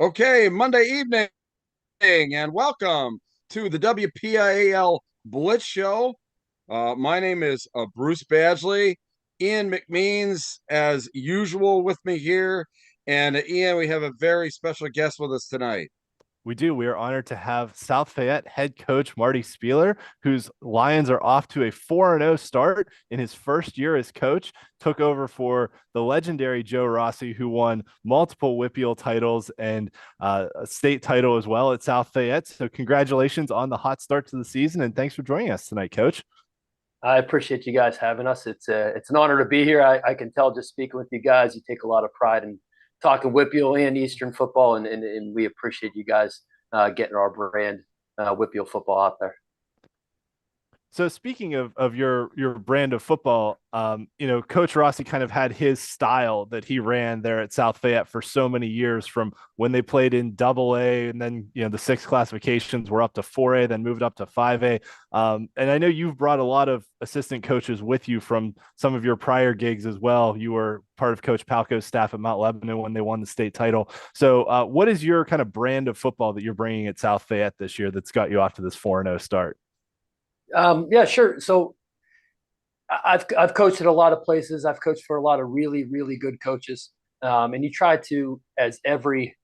Okay, Monday evening, and welcome to the WPIAL Blitz Show. My name is Bruce Badgley. Ian McMeans, as usual, with me here. And Ian, we have a very special guest with us tonight. We do. We are honored to have South Fayette head coach Marty Spieler, whose Lions are off to a 4-0 start in his first year as coach. Took over for the legendary Joe Rossi, who won multiple WPIAL titles and a state title as well at South Fayette. So, congratulations on the hot start to the season, and thanks for joining us tonight, Coach. I appreciate you guys having us. It's an honor to be here. I can tell just speaking with you guys, you take a lot of pride in talking WPIAL and Eastern football, and we appreciate you guys getting our brand WPIAL football out there. So speaking of your brand of football, Coach Rossi kind of had his style that he ran there at South Fayette for so many years, from when they played in AA, and then the six classifications were up to 4A, then moved up to 5A. And I know you've brought a lot of assistant coaches with you from some of your prior gigs as well. You were part of Coach Palco's staff at Mount Lebanon when they won the state title. So what is your kind of brand of football that you're bringing at South Fayette this year that's got you off to this 4-0 start? Yeah, sure. So I've coached at a lot of places. I've coached for a lot of really, really good coaches. And you try to, as every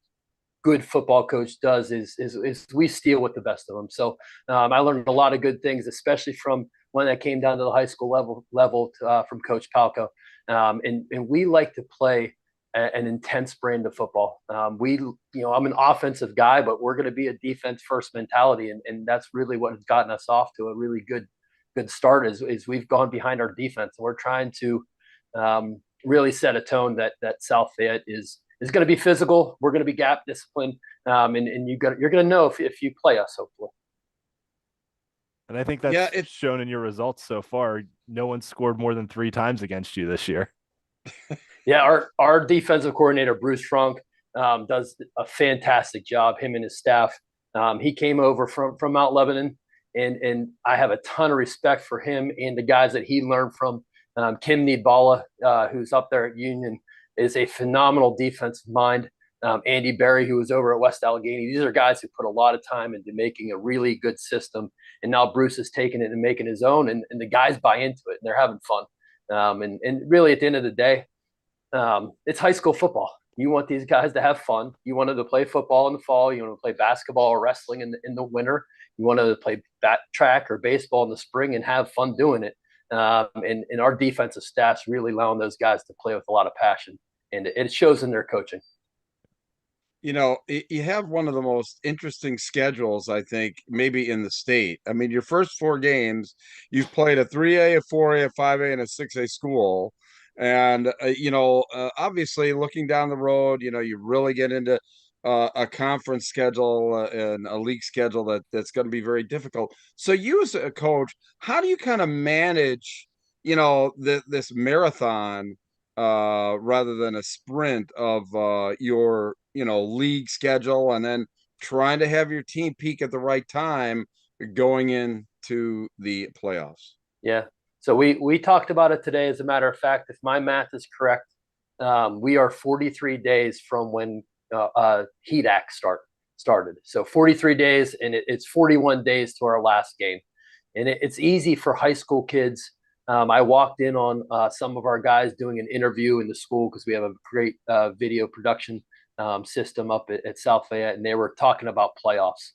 good football coach does, is we steal with the best of them. So I learned a lot of good things, especially from when I came down to the high school level from Coach Palco. And we like to play an intense brand of football. I'm an offensive guy, but we're going to be a defense first mentality. And that's really what has gotten us off to a really good start is we've gone behind our defense, and we're trying to really set a tone that South Fayette is going to be physical. We're going to be gap disciplined. And you're going to know if you play us, hopefully. And I think that's it's shown in your results so far. No one scored more than 3 times against you this year. Yeah, our defensive coordinator, Bruce Frank, does a fantastic job, him and his staff. He came over from Mount Lebanon, and I have a ton of respect for him and the guys that he learned from. Kim Needballa, who's up there at Union, is a phenomenal defensive mind. Andy Berry, who was over at West Allegheny. These are guys who put a lot of time into making a really good system. And now Bruce is taking it and making his own, and the guys buy into it, and they're having fun. And really, at the end of the day, it's high school football. You want these guys to have fun. You want them to play football in the fall. You want to play basketball or wrestling in the winter. You want to play track or baseball in the spring and have fun doing it. And our defensive staff's really allowing those guys to play with a lot of passion, and it shows in their coaching. You have one of the most interesting schedules, I think, maybe in the state. I mean, your first 4 games, you've played a 3A, a 4A, a 5A, and a 6A school. And, obviously looking down the road, you really get into a conference schedule and a league schedule that's going to be very difficult. So you as a coach, how do you kind of manage, this marathon rather than a sprint of your league schedule, and then trying to have your team peak at the right time going into the playoffs? Yeah. So we talked about it today. As a matter of fact, if my math is correct, we are 43 days from when Heat Act started. So 43 days, and it's 41 days to our last game. And it's easy for high school kids. I walked in on some of our guys doing an interview in the school because we have a great video production system up at South Fayette, and they were talking about playoffs.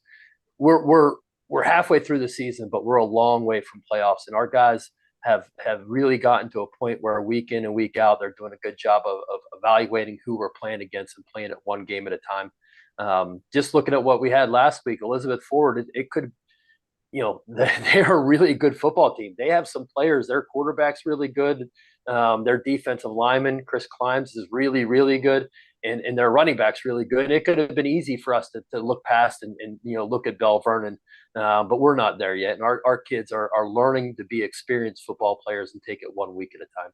We're halfway through the season, but we're a long way from playoffs, and our guys have really gotten to a point where week in and week out, they're doing a good job of evaluating who we're playing against and playing it one game at a time. Just looking at what we had last week, Elizabeth Forward, it could, they're a really good football team. They have some players. Their quarterback's really good. Their defensive lineman, Chris Climbs, is really, really good. And their running back's really good. And it could have been easy for us to look past and look at Bell Vernon, but we're not there yet. And our kids are learning to be experienced football players and take it one week at a time.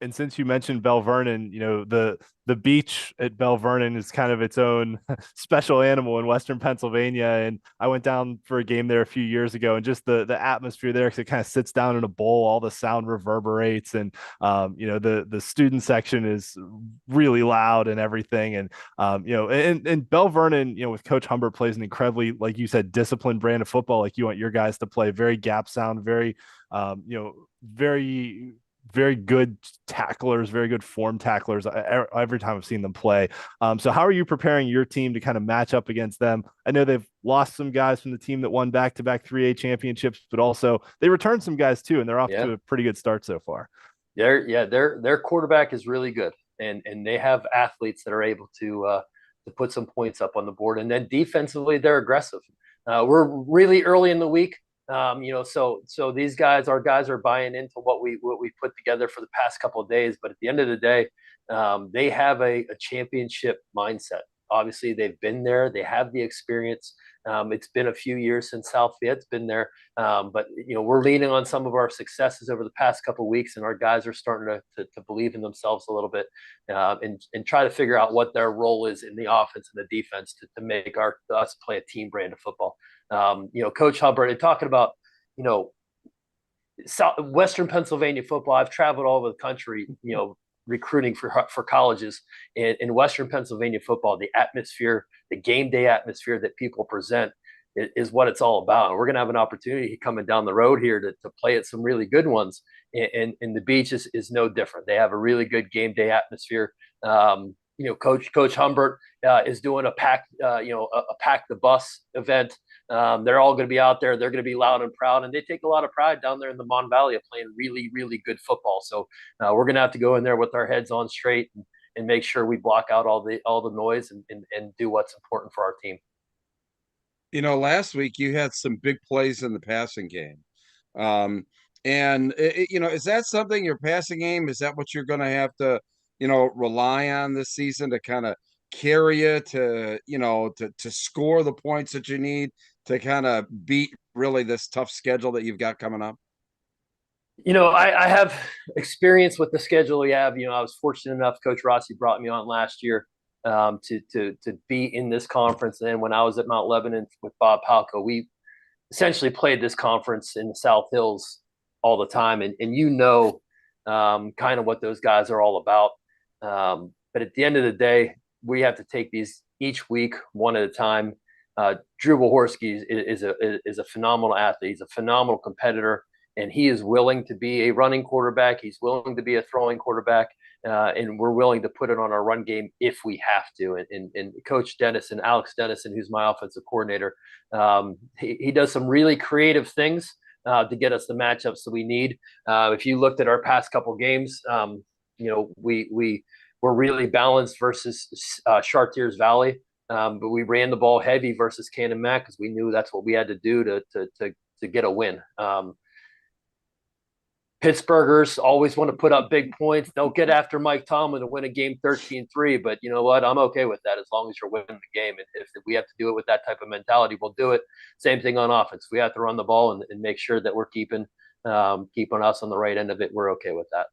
And since you mentioned Bell Vernon, the beach at Bell Vernon is kind of its own special animal in Western Pennsylvania. And I went down for a game there a few years ago, and just the atmosphere there, because it kind of sits down in a bowl, all the sound reverberates, and the student section is really loud and everything. And and Bell Vernon, with Coach Humbert, plays an incredibly, like you said, disciplined brand of football, like you want your guys to play. Very gap sound, very very very good tacklers, very good form tacklers every time I've seen them play. So how are you preparing your team to kind of match up against them? I know they've lost some guys from the team that won back-to-back 3A championships, but also they returned some guys too, and they're off to a pretty good start so far. Their quarterback is really good, and they have athletes that are able to put some points up on the board. And then defensively, they're aggressive. We're really early in the week. So these guys, our guys are buying into what we put together for the past couple of days. But at the end of the day, they have a championship mindset. Obviously, they've been there. They have the experience. It's been a few years since South Fayette's been there, but we're leaning on some of our successes over the past couple of weeks, and our guys are starting to believe in themselves a little bit, and try to figure out what their role is in the offense and the defense to make us play a team brand of football. Coach Hubbard, and talking about Western Pennsylvania football. I've traveled all over the country, recruiting for colleges. In Western Pennsylvania football, the atmosphere, the game day atmosphere that people present is what it's all about. And we're going to have an opportunity coming down the road here to play at some really good ones. And the beach is no different. They have a really good game day atmosphere. Coach Humbert is doing a pack the bus event. They're all going to be out there. They're going to be loud and proud, and they take a lot of pride down there in the Mon Valley of playing really, really good football. So we're going to have to go in there with our heads on straight and make sure we block out all the noise and do what's important for our team. Last week you had some big plays in the passing game. Is that something, your passing game, is that what you're going to have to, rely on this season to kind of carry you to score the points that you need to kind of beat really this tough schedule that you've got coming up? I have experience with the schedule we have. I was fortunate enough, Coach Rossi brought me on last year to be in this conference. And then when I was at Mount Lebanon with Bob Palco, we essentially played this conference in the South Hills all the time. And kind of what those guys are all about. But at the end of the day, we have to take these each week, one at a time. Drew Wahorski is a phenomenal athlete. He's a phenomenal competitor, and he is willing to be a running quarterback. He's willing to be a throwing quarterback, and we're willing to put it on our run game if we have to. And Coach Dennison, Alex Dennison, who's my offensive coordinator, he does some really creative things to get us the matchups that we need. If you looked at our past couple games, we're really balanced versus Chartiers Valley, but we ran the ball heavy versus Cannon Mac because we knew that's what we had to do to get a win. Pittsburghers always want to put up big points. They'll get after Mike Tomlin to win a game 13-3, but you know what? I'm okay with that as long as you're winning the game. And if we have to do it with that type of mentality, we'll do it. Same thing on offense. We have to run the ball and make sure that we're keeping us on the right end of it. We're okay with that.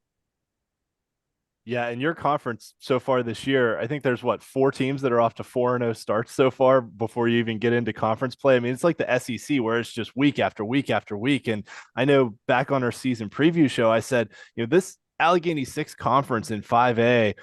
Yeah, in your conference so far this year, I think there's 4 teams that are off to 4-0 starts so far before you even get into conference play. I mean, it's like the SEC where it's just week after week after week. And I know back on our season preview show, I said, this Allegheny 6 conference in 5A,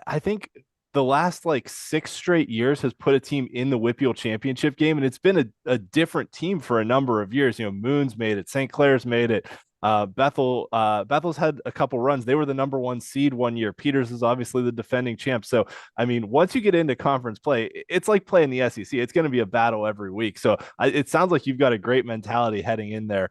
I think the last 6 straight years has put a team in the WPIAL championship game. And it's been a different team for a number of years. Moon's made it, St. Clair's made it. Bethel's had a couple runs. They were the number 1 seed one year. Peters is obviously the defending champ. So, I mean, once you get into conference play, it's like playing the SEC. It's going to be a battle every week. So it sounds like you've got a great mentality heading in there.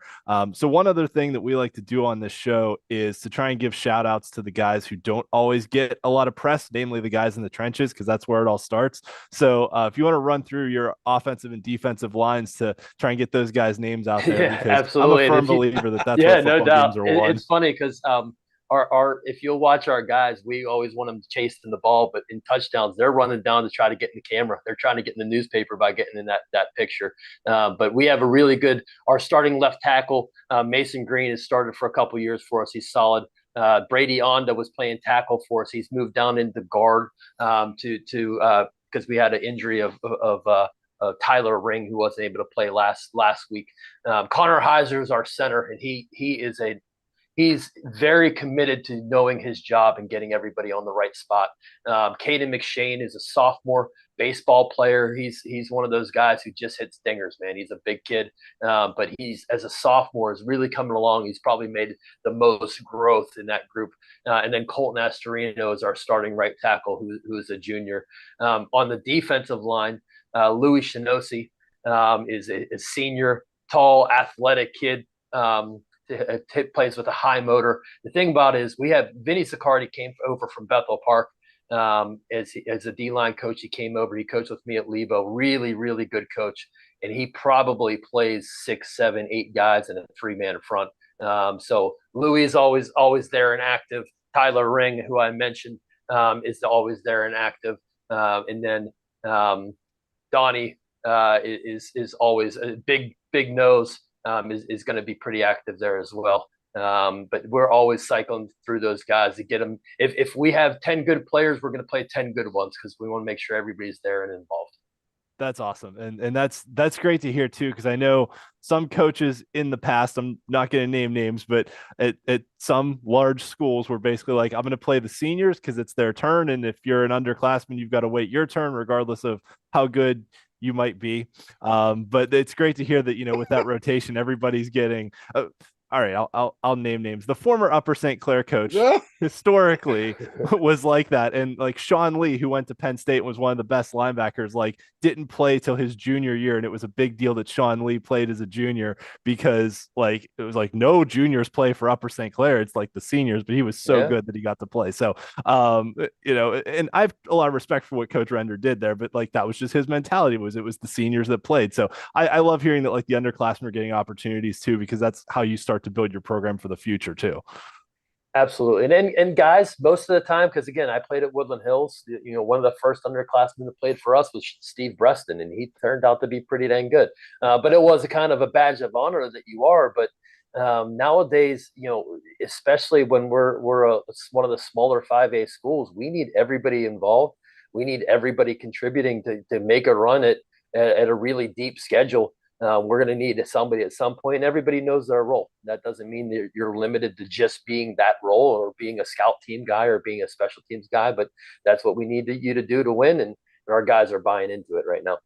So one other thing that we like to do on this show is to try and give shout outs to the guys who don't always get a lot of press, namely the guys in the trenches, because that's where it all starts. So if you want to run through your offensive and defensive lines to try and get those guys' names out there, because absolutely. I'm a firm believer that that's no doubt. It's funny because our if you'll watch our guys, we always want them chasing the ball, but in touchdowns, they're running down to try to get in the camera. They're trying to get in the newspaper by getting in that picture. But we have a really good, our starting left tackle, Mason Green, has started for a couple years for us. He's solid. Brady Onda was playing tackle for us. He's moved down into guard because we had an injury of Tyler Ring, who wasn't able to play last week. Connor Heiser is our center, and he's very committed to knowing his job and getting everybody on the right spot. Caden McShane is a sophomore baseball player. He's one of those guys who just hits dingers, man. He's a big kid, but he's, as a sophomore, is really coming along. He's probably made the most growth in that group. And then Colton Astorino is our starting right tackle, who is a junior. On the defensive line, Louis Shinosi is a senior, tall, athletic kid. Plays with a high motor. The thing about it is we have Vinny Siccardi came over from Bethel Park as a D-line coach. He came over. He coached with me at Lebo. Really, really good coach. And he probably plays 6, 7, 8 guys in a 3-man front. So Louis is always there and active. Tyler Ring, who I mentioned, is always there and active. And then Donnie is always a big nose. Is going to be pretty active there as well. But we're always cycling through those guys to get them. If we have 10 good players, we're going to play 10 good ones because we want to make sure everybody's there and involved. That's awesome. And that's great to hear too, because I know some coaches in the past, I'm not going to name names, but at some large schools were basically like, I'm going to play the seniors because it's their turn. And if you're an underclassman, you've got to wait your turn, regardless of how good you might be. But it's great to hear that, with that rotation, everybody's getting all right, I'll name names. The former Upper St. Clair coach historically was like that. And like Sean Lee, who went to Penn State, was one of the best linebackers, like didn't play till his junior year. And it was a big deal that Sean Lee played as a junior because like it was like no juniors play for Upper St. Clair. It's like the seniors, but he was so good that he got to play. So and I have a lot of respect for what Coach Render did there, but like that was just his mentality, it was the seniors that played. So I love hearing that like the underclassmen are getting opportunities too, because that's how you start to build your program for the future too. Absolutely. And guys, most of the time, because again, I played at Woodland Hills, one of the first underclassmen that played for us was Steve Breston, and he turned out to be pretty dang good. But it was a kind of a badge of honor that you are. But nowadays, especially when we're one of the smaller 5A schools, we need everybody involved. We need everybody contributing to make a run at a really deep schedule. We're going to need somebody at some point, and everybody knows their role. That doesn't mean that you're limited to just being that role or being a scout team guy or being a special teams guy, but that's what we need you to do to win, and our guys are buying into it right now.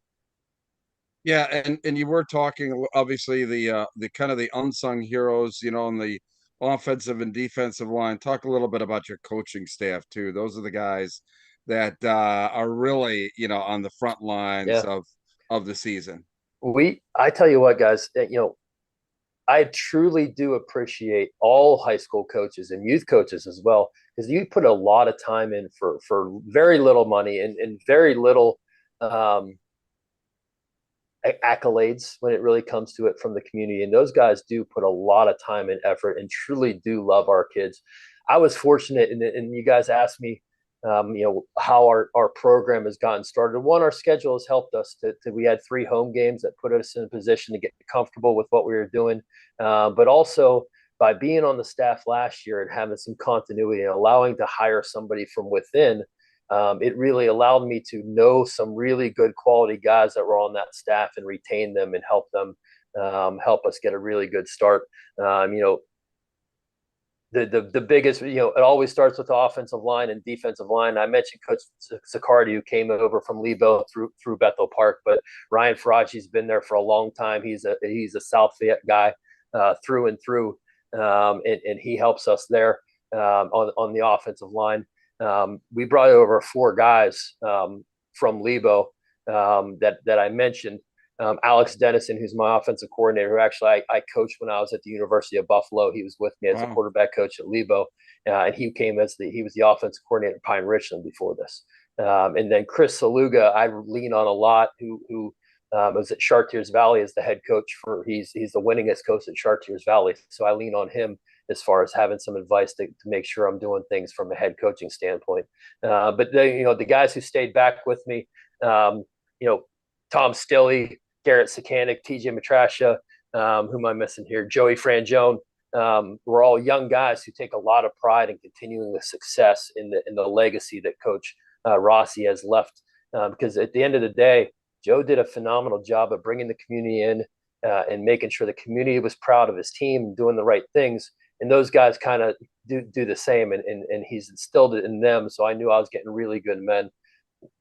Yeah, and you were talking obviously the kind of the unsung heroes, on the offensive and defensive line. Talk a little bit about your coaching staff too. Those are the guys that are really, on the front lines of the season. I tell you what, guys, I truly do appreciate all high school coaches and youth coaches as well, because you put a lot of time in for very little money and very little accolades when it really comes to it from the community. And those guys do put a lot of time and effort and truly do love our kids. I was fortunate, and you guys asked me, how our program has gotten started. One, our schedule has helped us we had 3 home games that put us in a position to get comfortable with what we were doing. But also by being on the staff last year and having some continuity and allowing to hire somebody from within, it really allowed me to know some really good quality guys that were on that staff and retain them and help them help us get a really good start. The biggest, it always starts with the offensive line and defensive line. I mentioned Coach Siccardi, who came over from Lebo through Bethel Park, but Ryan Faraci's been there for a long time. He's a South Fayette guy through and through, and he helps us there on the offensive line. We brought over 4 guys from Lebo that I mentioned. Alex Dennison, who's my offensive coordinator, who actually I coached when I was at the University of Buffalo. He was with me as a quarterback coach at Lebo, and he was the offensive coordinator at Pine Richland before this. And then Chris Saluga, I lean on a lot, who was at Chartiers Valley as the head coach he's the winningest coach at Chartiers Valley. So I lean on him as far as having some advice to make sure I'm doing things from a head coaching standpoint. But the guys who stayed back with me, Tom Stilley, Garrett Sakanik, TJ Matrasha, who am I missing here? Joey Frangione, we're all young guys who take a lot of pride in continuing the success in the legacy that Coach Rossi has left. Because at the end of the day, Joe did a phenomenal job of bringing the community in and making sure the community was proud of his team and doing the right things. And those guys kind of do the same, and he's instilled it in them. So I knew I was getting really good men.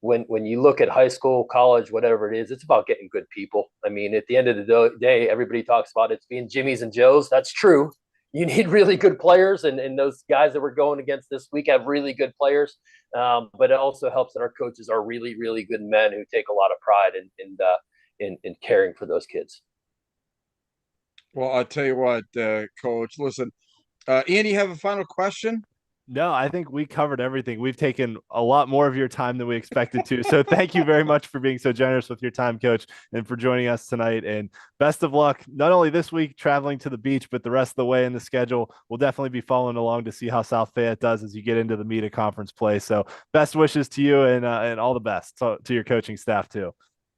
When you look at high school, college, whatever it is, it's about getting good people. I mean, at the end of the day, everybody talks about it's being Jimmys and Joes. That's true. You need really good players, and those guys that we're going against this week have really good players. But it also helps that our coaches are really, really good men who take a lot of pride in caring for those kids. Well, I'll tell you what, Coach. Listen, Ian, you have a final question? No, I think we covered everything. We've taken a lot more of your time than we expected to. So thank you very much for being so generous with your time, Coach, and for joining us tonight. And best of luck, not only this week traveling to the beach, but the rest of the way in the schedule. We'll definitely be following along to see how South Fayette does as you get into the META conference play. So best wishes to you and all the best to your coaching staff too.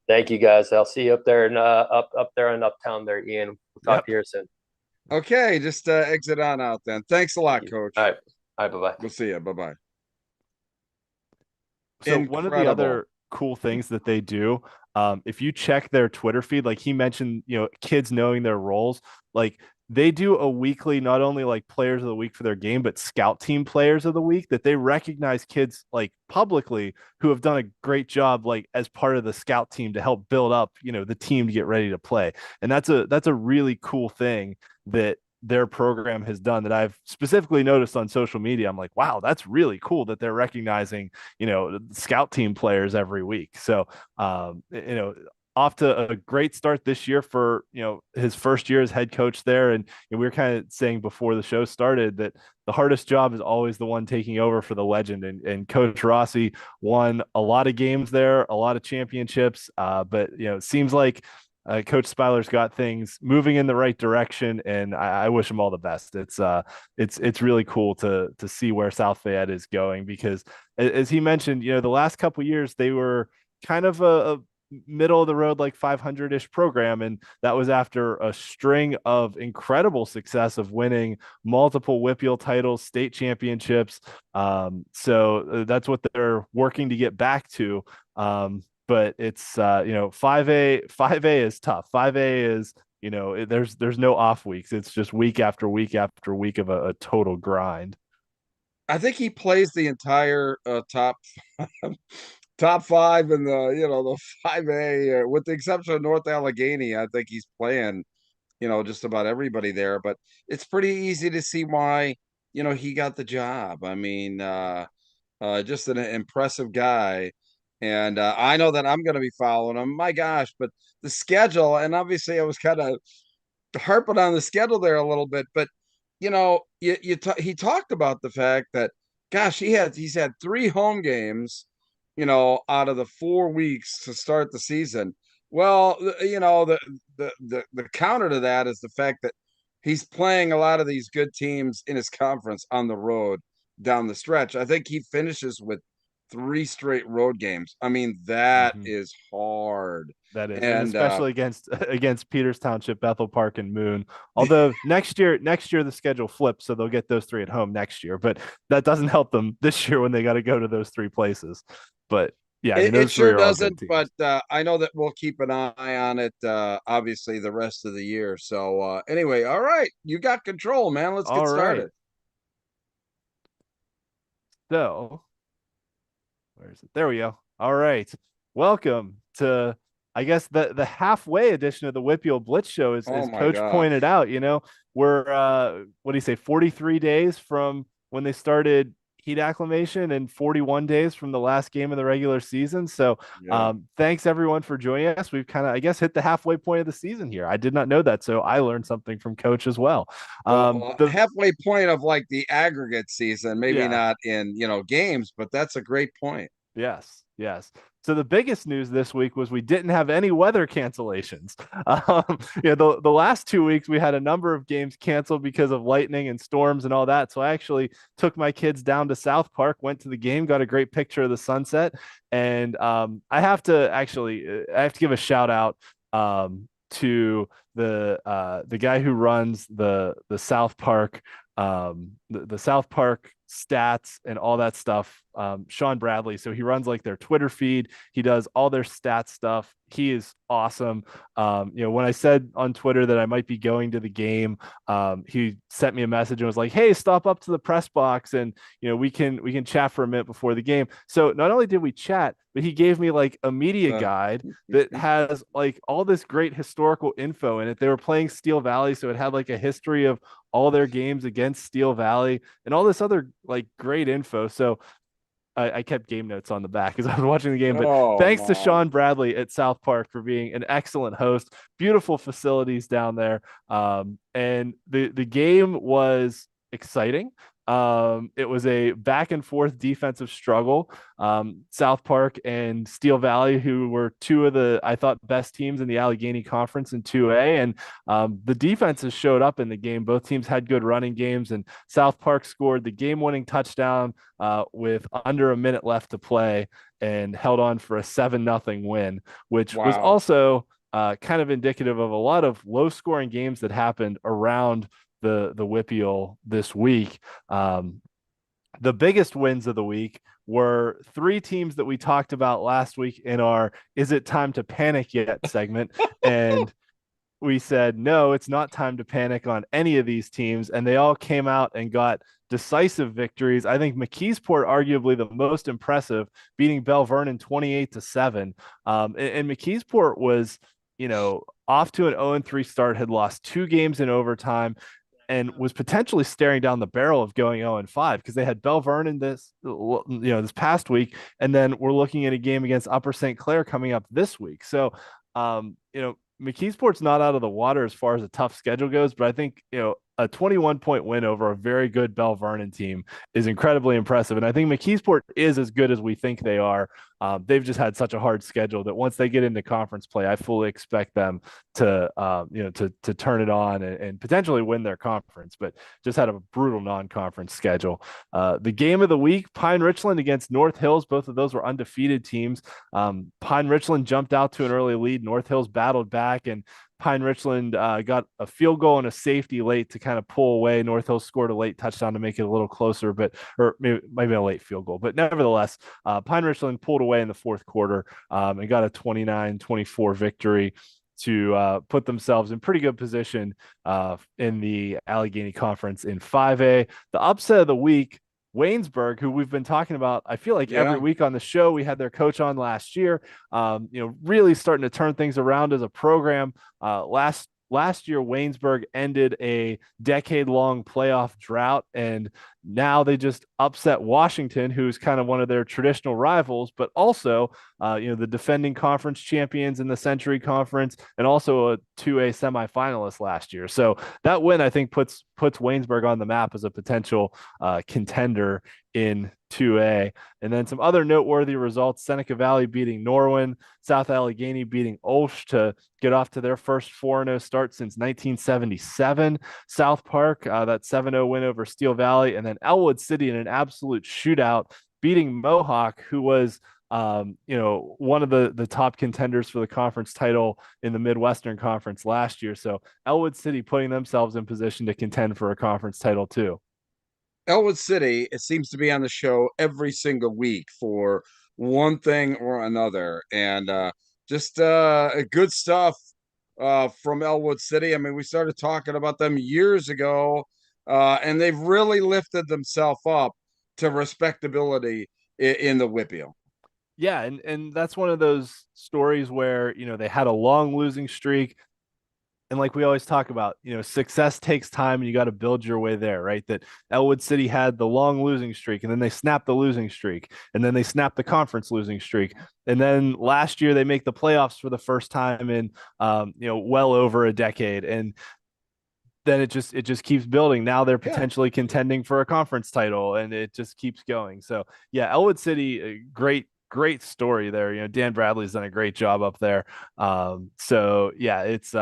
Thank you, guys. I'll see you up there and up there in Uptown there, Ian. We'll talk to you soon. Okay, just exit on out then. Thanks a lot, Coach. All right. All right, bye-bye. We'll see you. Bye-bye. So one of the other cool things that they do, if you check their Twitter feed, like he mentioned, kids knowing their roles, like they do a weekly, not only like players of the week for their game, but scout team players of the week, that they recognize kids like publicly who have done a great job, like as part of the scout team to help build up, the team to get ready to play. And that's a really cool thing that their program has done that I've specifically noticed on social media. I'm like, wow, that's really cool that they're recognizing, scout team players every week. So, off to a great start this year for, his first year as head coach there. And we were kind of saying before the show started that the hardest job is always the one taking over for the legend. And Coach Rossi won a lot of games there, a lot of championships. But, it seems like Coach Spieler's got things moving in the right direction, and I wish him all the best. It's really cool to see where South Fayette is going, because as he mentioned, the last couple of years they were kind of a middle of the road, like 500-ish program, and that was after a string of incredible success of winning multiple WPIAL titles, state championships. So that's what they're working to get back to. But it's 5A is tough. 5A is, there's no off weeks. It's just week after week after week of a total grind. I think he plays the entire top five in the 5A, with the exception of North Allegheny. I think he's playing, just about everybody there. But it's pretty easy to see why, he got the job. I mean, just an impressive guy. And I know that I'm going to be following him. My gosh, but the schedule, and obviously I was kind of harping on the schedule there a little bit, but he talked about the fact that, gosh, he's had 3 home games, out of the 4 weeks to start the season. Well, the counter to that is the fact that he's playing a lot of these good teams in his conference on the road down the stretch. I think he finishes with 3 straight road games. I mean, that is hard. That is, and especially against Peters Township, Bethel Park, and Moon. Although next year the schedule flips, so they'll get those 3 at home next year. But that doesn't help them this year when they got to go to those 3 places. But yeah, it sure doesn't. But I know that we'll keep an eye on it. Obviously, the rest of the year. So anyway, all right, you got control, man. Let's get started. So. Where is it? There we go. All right. Welcome to, I guess, the halfway edition of the WPIAL Blitz show. As Coach pointed out, we're, what do you say, 43 days from when they started heat acclimation and 41 days from the last game of the regular season. So thanks everyone for joining us. We've kind of, I guess, hit the halfway point of the season here. I did not know that, so I learned something from Coach as well. The halfway point of like the aggregate season, maybe not in games, but that's a great point. Yes. So the biggest news this week was we didn't have any weather cancellations. The last 2 weeks we had a number of games canceled because of lightning and storms and all that. So I actually took my kids down to South Park, went to the game, got a great picture of the sunset. And I have to give a shout out to the guy who runs the South Park the South Park stats and all that stuff, Sean Bradley. So he runs like their Twitter feed. He does all their stats stuff. He is awesome. When I said on Twitter that I might be going to the game, he sent me a message and was like, "Hey, stop up to the press box and we can chat for a minute before the game." So not only did we chat, but he gave me like a media guide that has like all this great historical info in it. They were playing Steel Valley, so it had like a history of all their games against Steel Valley and all this other like great info. So I kept game notes on the back as I was watching the game. But thanks to Sean Bradley at South Park for being an excellent host. Beautiful facilities down there. And the game was exciting. It was a back and forth defensive struggle. South Park and Steel Valley, who were two of the, I thought, best teams in the Allegheny Conference in 2A. And the defenses showed up in the game. Both teams had good running games, and South Park scored the game-winning touchdown with under a minute left to play and held on for a 7-0 win, which was also kind of indicative of a lot of low-scoring games that happened around the WPIAL this week. The biggest wins of the week were three teams that we talked about last week in our "Is it time to panic yet?" segment. And we said, no, it's not time to panic on any of these teams. And they all came out and got decisive victories. I think McKeesport, arguably the most impressive, beating Bell Vernon 28-7. And McKeesport was, off to an 0-3 start, had lost 2 games in overtime, and was potentially staring down the barrel of going 0-5 because they had Bell Vernon this past week, and then we're looking at a game against Upper St. Clair coming up this week. So, McKeesport's not out of the water as far as a tough schedule goes, but I think, a 21-point win over a very good Bell Vernon team is incredibly impressive. And I think McKeesport is as good as we think they are. They've just had such a hard schedule that once they get into conference play, I fully expect them to turn it on and potentially win their conference, but just had a brutal non-conference schedule. The game of the week, Pine Richland against North Hills. Both of those were undefeated teams. Pine Richland jumped out to an early lead. North Hills battled back, and Pine Richland got a field goal and a safety late to kind of pull away. North Hills scored a late touchdown to make it a little closer, or maybe a late field goal. But nevertheless, Pine Richland pulled away in the fourth quarter and got a 29-24 victory to put themselves in pretty good position in the Allegheny Conference in 5A. The upset of the week, Waynesburg, who we've been talking about, I feel like every week on the show. We had their coach on last year, really starting to turn things around as a program. Last year, Waynesburg ended a decade-long playoff drought, and now they just upset Washington, who's kind of one of their traditional rivals, but also, the defending conference champions in the Century Conference, and also a 2A semifinalist last year. So that win, I think, puts Waynesburg on the map as a potential contender in 2A. And then some other noteworthy results: Seneca Valley beating Norwin, South Allegheny beating Ulsh to get off to their first 4-0 start since 1977. South Park, that 7-0 win over Steel Valley, and then Elwood City in an absolute shootout, beating Mohawk, who was one of the top contenders for the conference title in the Midwestern Conference last year. So Elwood City putting themselves in position to contend for a conference title too. Elwood City, it seems to be on the show every single week for one thing or another, and just good stuff from Elwood City. I mean, we started talking about them years ago, and they've really lifted themselves up to respectability in the WPIAL. Yeah, and that's one of those stories where they had a long losing streak. And like we always talk about, success takes time and you got to build your way there, right? That Elwood City had the long losing streak, and then they snapped the losing streak, and then they snapped the conference losing streak. And then last year they make the playoffs for the first time in, well over a decade. And then it just keeps building. Now they're potentially contending for a conference title, and it just keeps going. So yeah, Elwood City, great story there. Dan Bradley's done a great job up there. So yeah, it's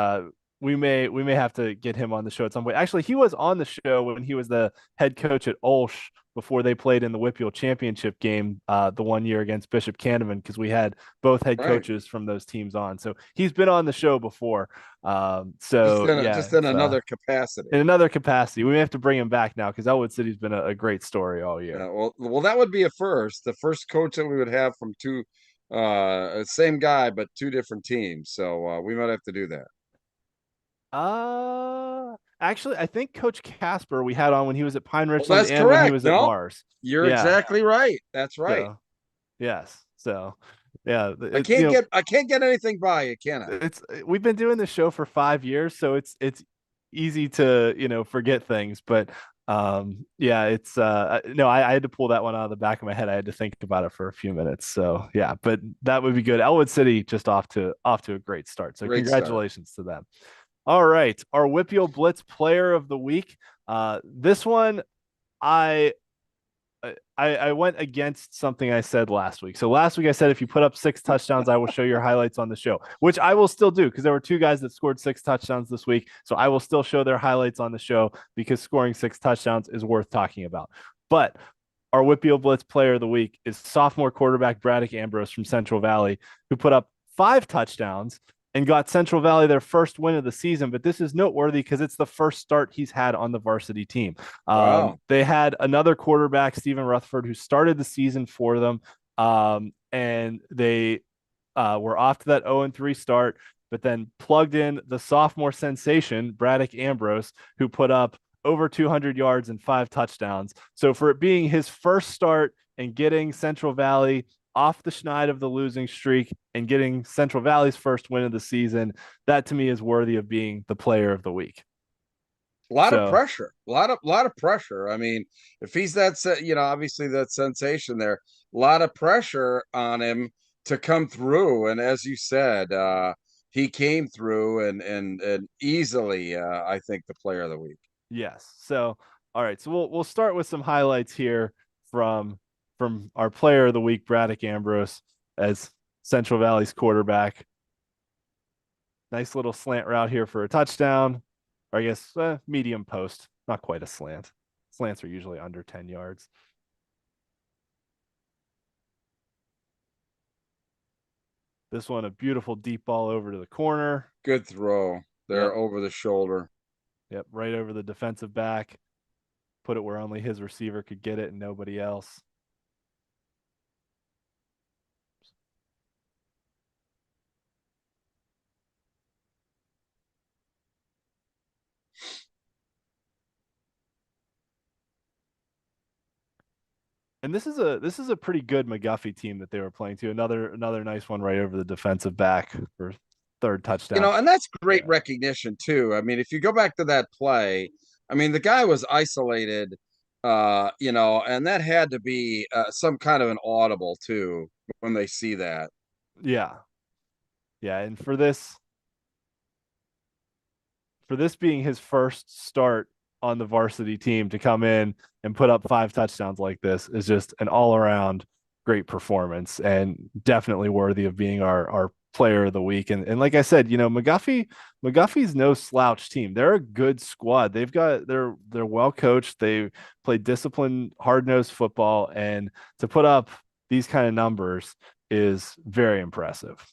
we may have to get him on the show at some point. Actually, he was on the show when he was the head coach at Olsh before they played in the WPIAL championship game the one year against Bishop Canevin, because we had both head Right. coaches from those teams on. So he's been on the show before. Just in another capacity. In another capacity. We may have to bring him back now because Elwood City's been a great story all year. Yeah, well, that would be a first. The first coach that we would have from two, same guy but two different teams. So we might have to do that. Actually, I think Coach Casper we had on when he was at Pine Well, Richland that's and when he correct. was at No, Mars. you're Yeah. exactly right. That's right. So, yes. So, yeah, I can't get anything by you, can I? we've been doing this show for 5 years, so it's easy to forget things, but yeah, it's no, I had to pull that one out of the back of my head. I had to think about it for a few minutes. So yeah, but that would be good. Elwood City just off to a great start. So Great congratulations to them. All right, our WPIAL Blitz Player of the Week. This one, I went against something I said last week. So last week I said if you put up 6 touchdowns, I will show your highlights on the show, which I will still do because there were 2 guys that scored 6 touchdowns this week. So I will still show their highlights on the show because scoring 6 touchdowns is worth talking about. But our WPIAL Blitz Player of the Week is sophomore quarterback Braddock Ambrose from Central Valley, who put up 5 touchdowns and got Central Valley their first win of the season. But this is noteworthy because it's the first start he's had on the varsity team. Wow. They had another quarterback, Stephen Rutherford, who started the season for them. And they were off to that 0-3 start, but then plugged in the sophomore sensation, Braddock Ambrose, who put up over 200 yards and 5 touchdowns. So for it being his first start and getting Central Valley off the schneid of the losing streak and getting Central Valley's first win of the season, that to me is worthy of being the player of the week. A lot of pressure, a lot of pressure. I mean, if he's that, obviously that sensation there, a lot of pressure on him to come through. And as you said, he came through and easily, I think, the player of the week. Yes. So, all right. So we'll start with some highlights here from our player of the week, Braddock Ambrose, as Central Valley's quarterback. Nice little slant route here for a touchdown, or I guess medium post, not quite a slant. Slants are usually under 10 yards. This one, a beautiful deep ball over to the corner. Good throw there over the shoulder. Yep, right over the defensive back. Put it where only his receiver could get it and nobody else. And this is a pretty good McGuffey team that they were playing to. Another nice one right over the defensive back for 3rd touchdown. And that's great recognition too. I mean, if you go back to that play, I mean, the guy was isolated, and that had to be some kind of an audible too when they see that. Yeah. Yeah, and for this being his first start on the varsity team to come in and put up 5 touchdowns like this is just an all-around great performance and definitely worthy of being our player of the week. And like I said, McGuffey's no slouch team. They're a good squad. They're well coached. They play disciplined, hard-nosed football, and to put up these kind of numbers is very impressive.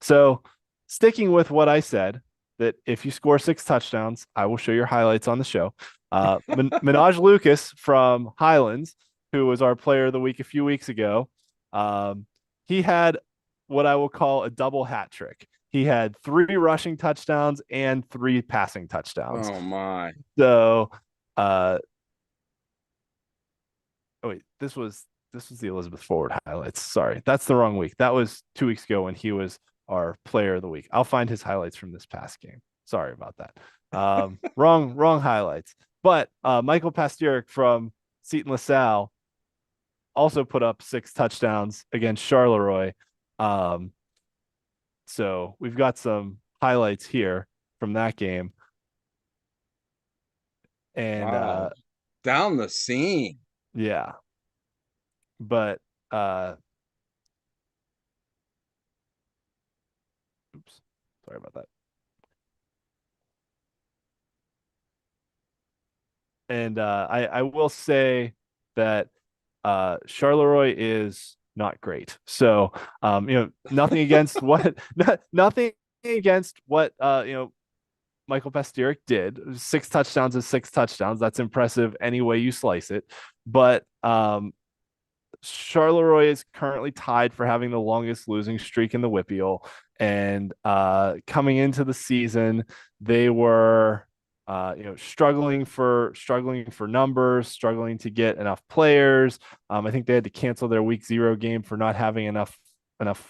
So sticking with what I said, that if you score 6 touchdowns, I will show your highlights on the show. Minaj Lucas from Highlands, who was our player of the week a few weeks ago, he had what I will call a double hat trick. He had 3 rushing touchdowns and 3 passing touchdowns. Oh my. So this was the Elizabeth Forward highlights. Sorry, that's the wrong week. That was 2 weeks ago when he was our player of the week. I'll find his highlights from this past game. Sorry about that. Wrong highlights. But Michael Pastyrik from Seton LaSalle also put up 6 touchdowns against Charleroi. So we've got some highlights here from that game. And wow. Down the seam. Yeah. But oops, sorry about that. And I will say that Charleroi is not great. So nothing against nothing against what Michael Pasteuric did. 6 touchdowns is 6 touchdowns. That's impressive any way you slice it. But Charleroi is currently tied for having the longest losing streak in the WPIAL. And coming into the season, they were struggling for numbers, struggling to get enough players. I think they had to cancel their week 0 game for not having enough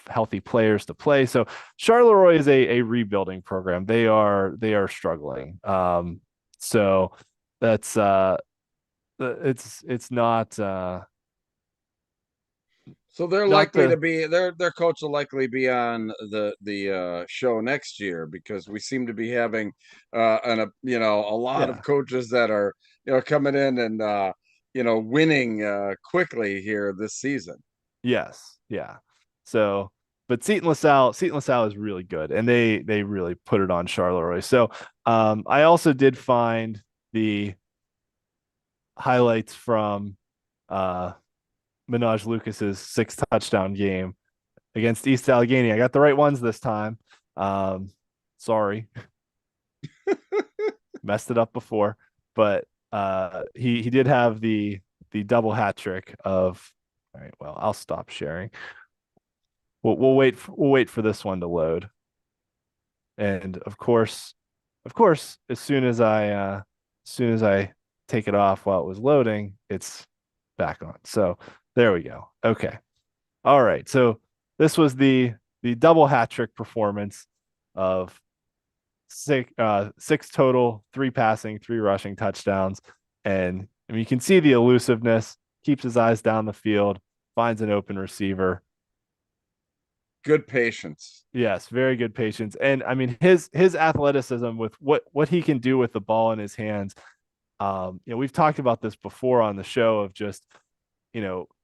healthy players to play. So Charleroi is a rebuilding program. They are struggling. So that's it's not So they're not likely to the be their coach will likely be on the show next year, because we seem to be having a lot of yeah. coaches that are coming in and winning quickly here this season. Yes, yeah. So, but Seton LaSalle is really good, and they really put it on Charleroi. So, I also did find the highlights from uh Minaj Lucas's 6 touchdown game against East Allegheny. I got the right ones this time. Sorry, messed it up before, but he did have the double hat trick of. All right, well, I'll stop sharing. We'll wait for this one to load. And of course, as soon as I take it off while it was loading, it's back on. So there we go. Okay. All right. So this was the double hat trick performance of six total, 3 passing, 3 rushing touchdowns. And I mean, you can see the elusiveness, keeps his eyes down the field, finds an open receiver. Good patience. Yes, very good patience. And I mean his athleticism with what he can do with the ball in his hands. We've talked about this before on the show of just,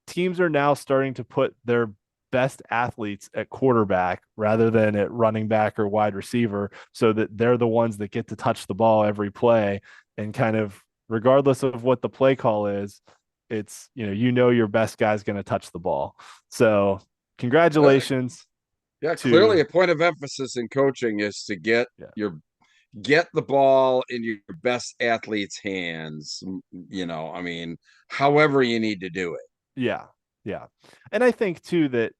teams are now starting to put their best athletes at quarterback rather than at running back or wide receiver, so that they're the ones that get to touch the ball every play, and kind of regardless of what the play call is, it's your best guy's going to touch the ball. So Uh, congratulations yeah, to clearly a point of emphasis in coaching is to get yeah. the ball in your best athlete's hands. I mean, however you need to do it. Yeah. Yeah. And I think too that,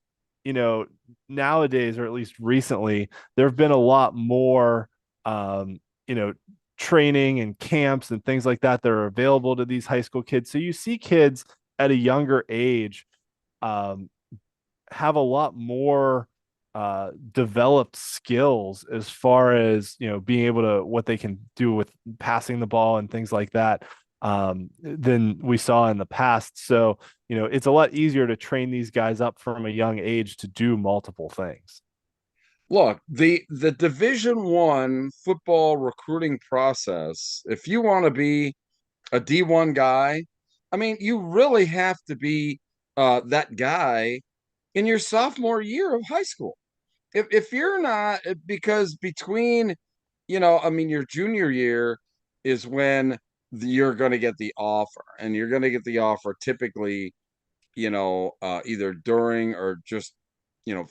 nowadays, or at least recently, there have been a lot more, um, you know, training and camps and things like that that are available to these high school kids. So you see kids at a younger age, um, have a lot more developed skills as far as being able to what they can do with passing the ball and things like that, than we saw in the past. So it's a lot easier to train these guys up from a young age to do multiple things. Look, the Division 1 football recruiting process, if you want to be a D1 guy, I mean, you really have to be that guy in your sophomore year of high school. If you're not, because between, I mean, your junior year is when you're going to get the offer, and you're going to get the offer typically, either during or just,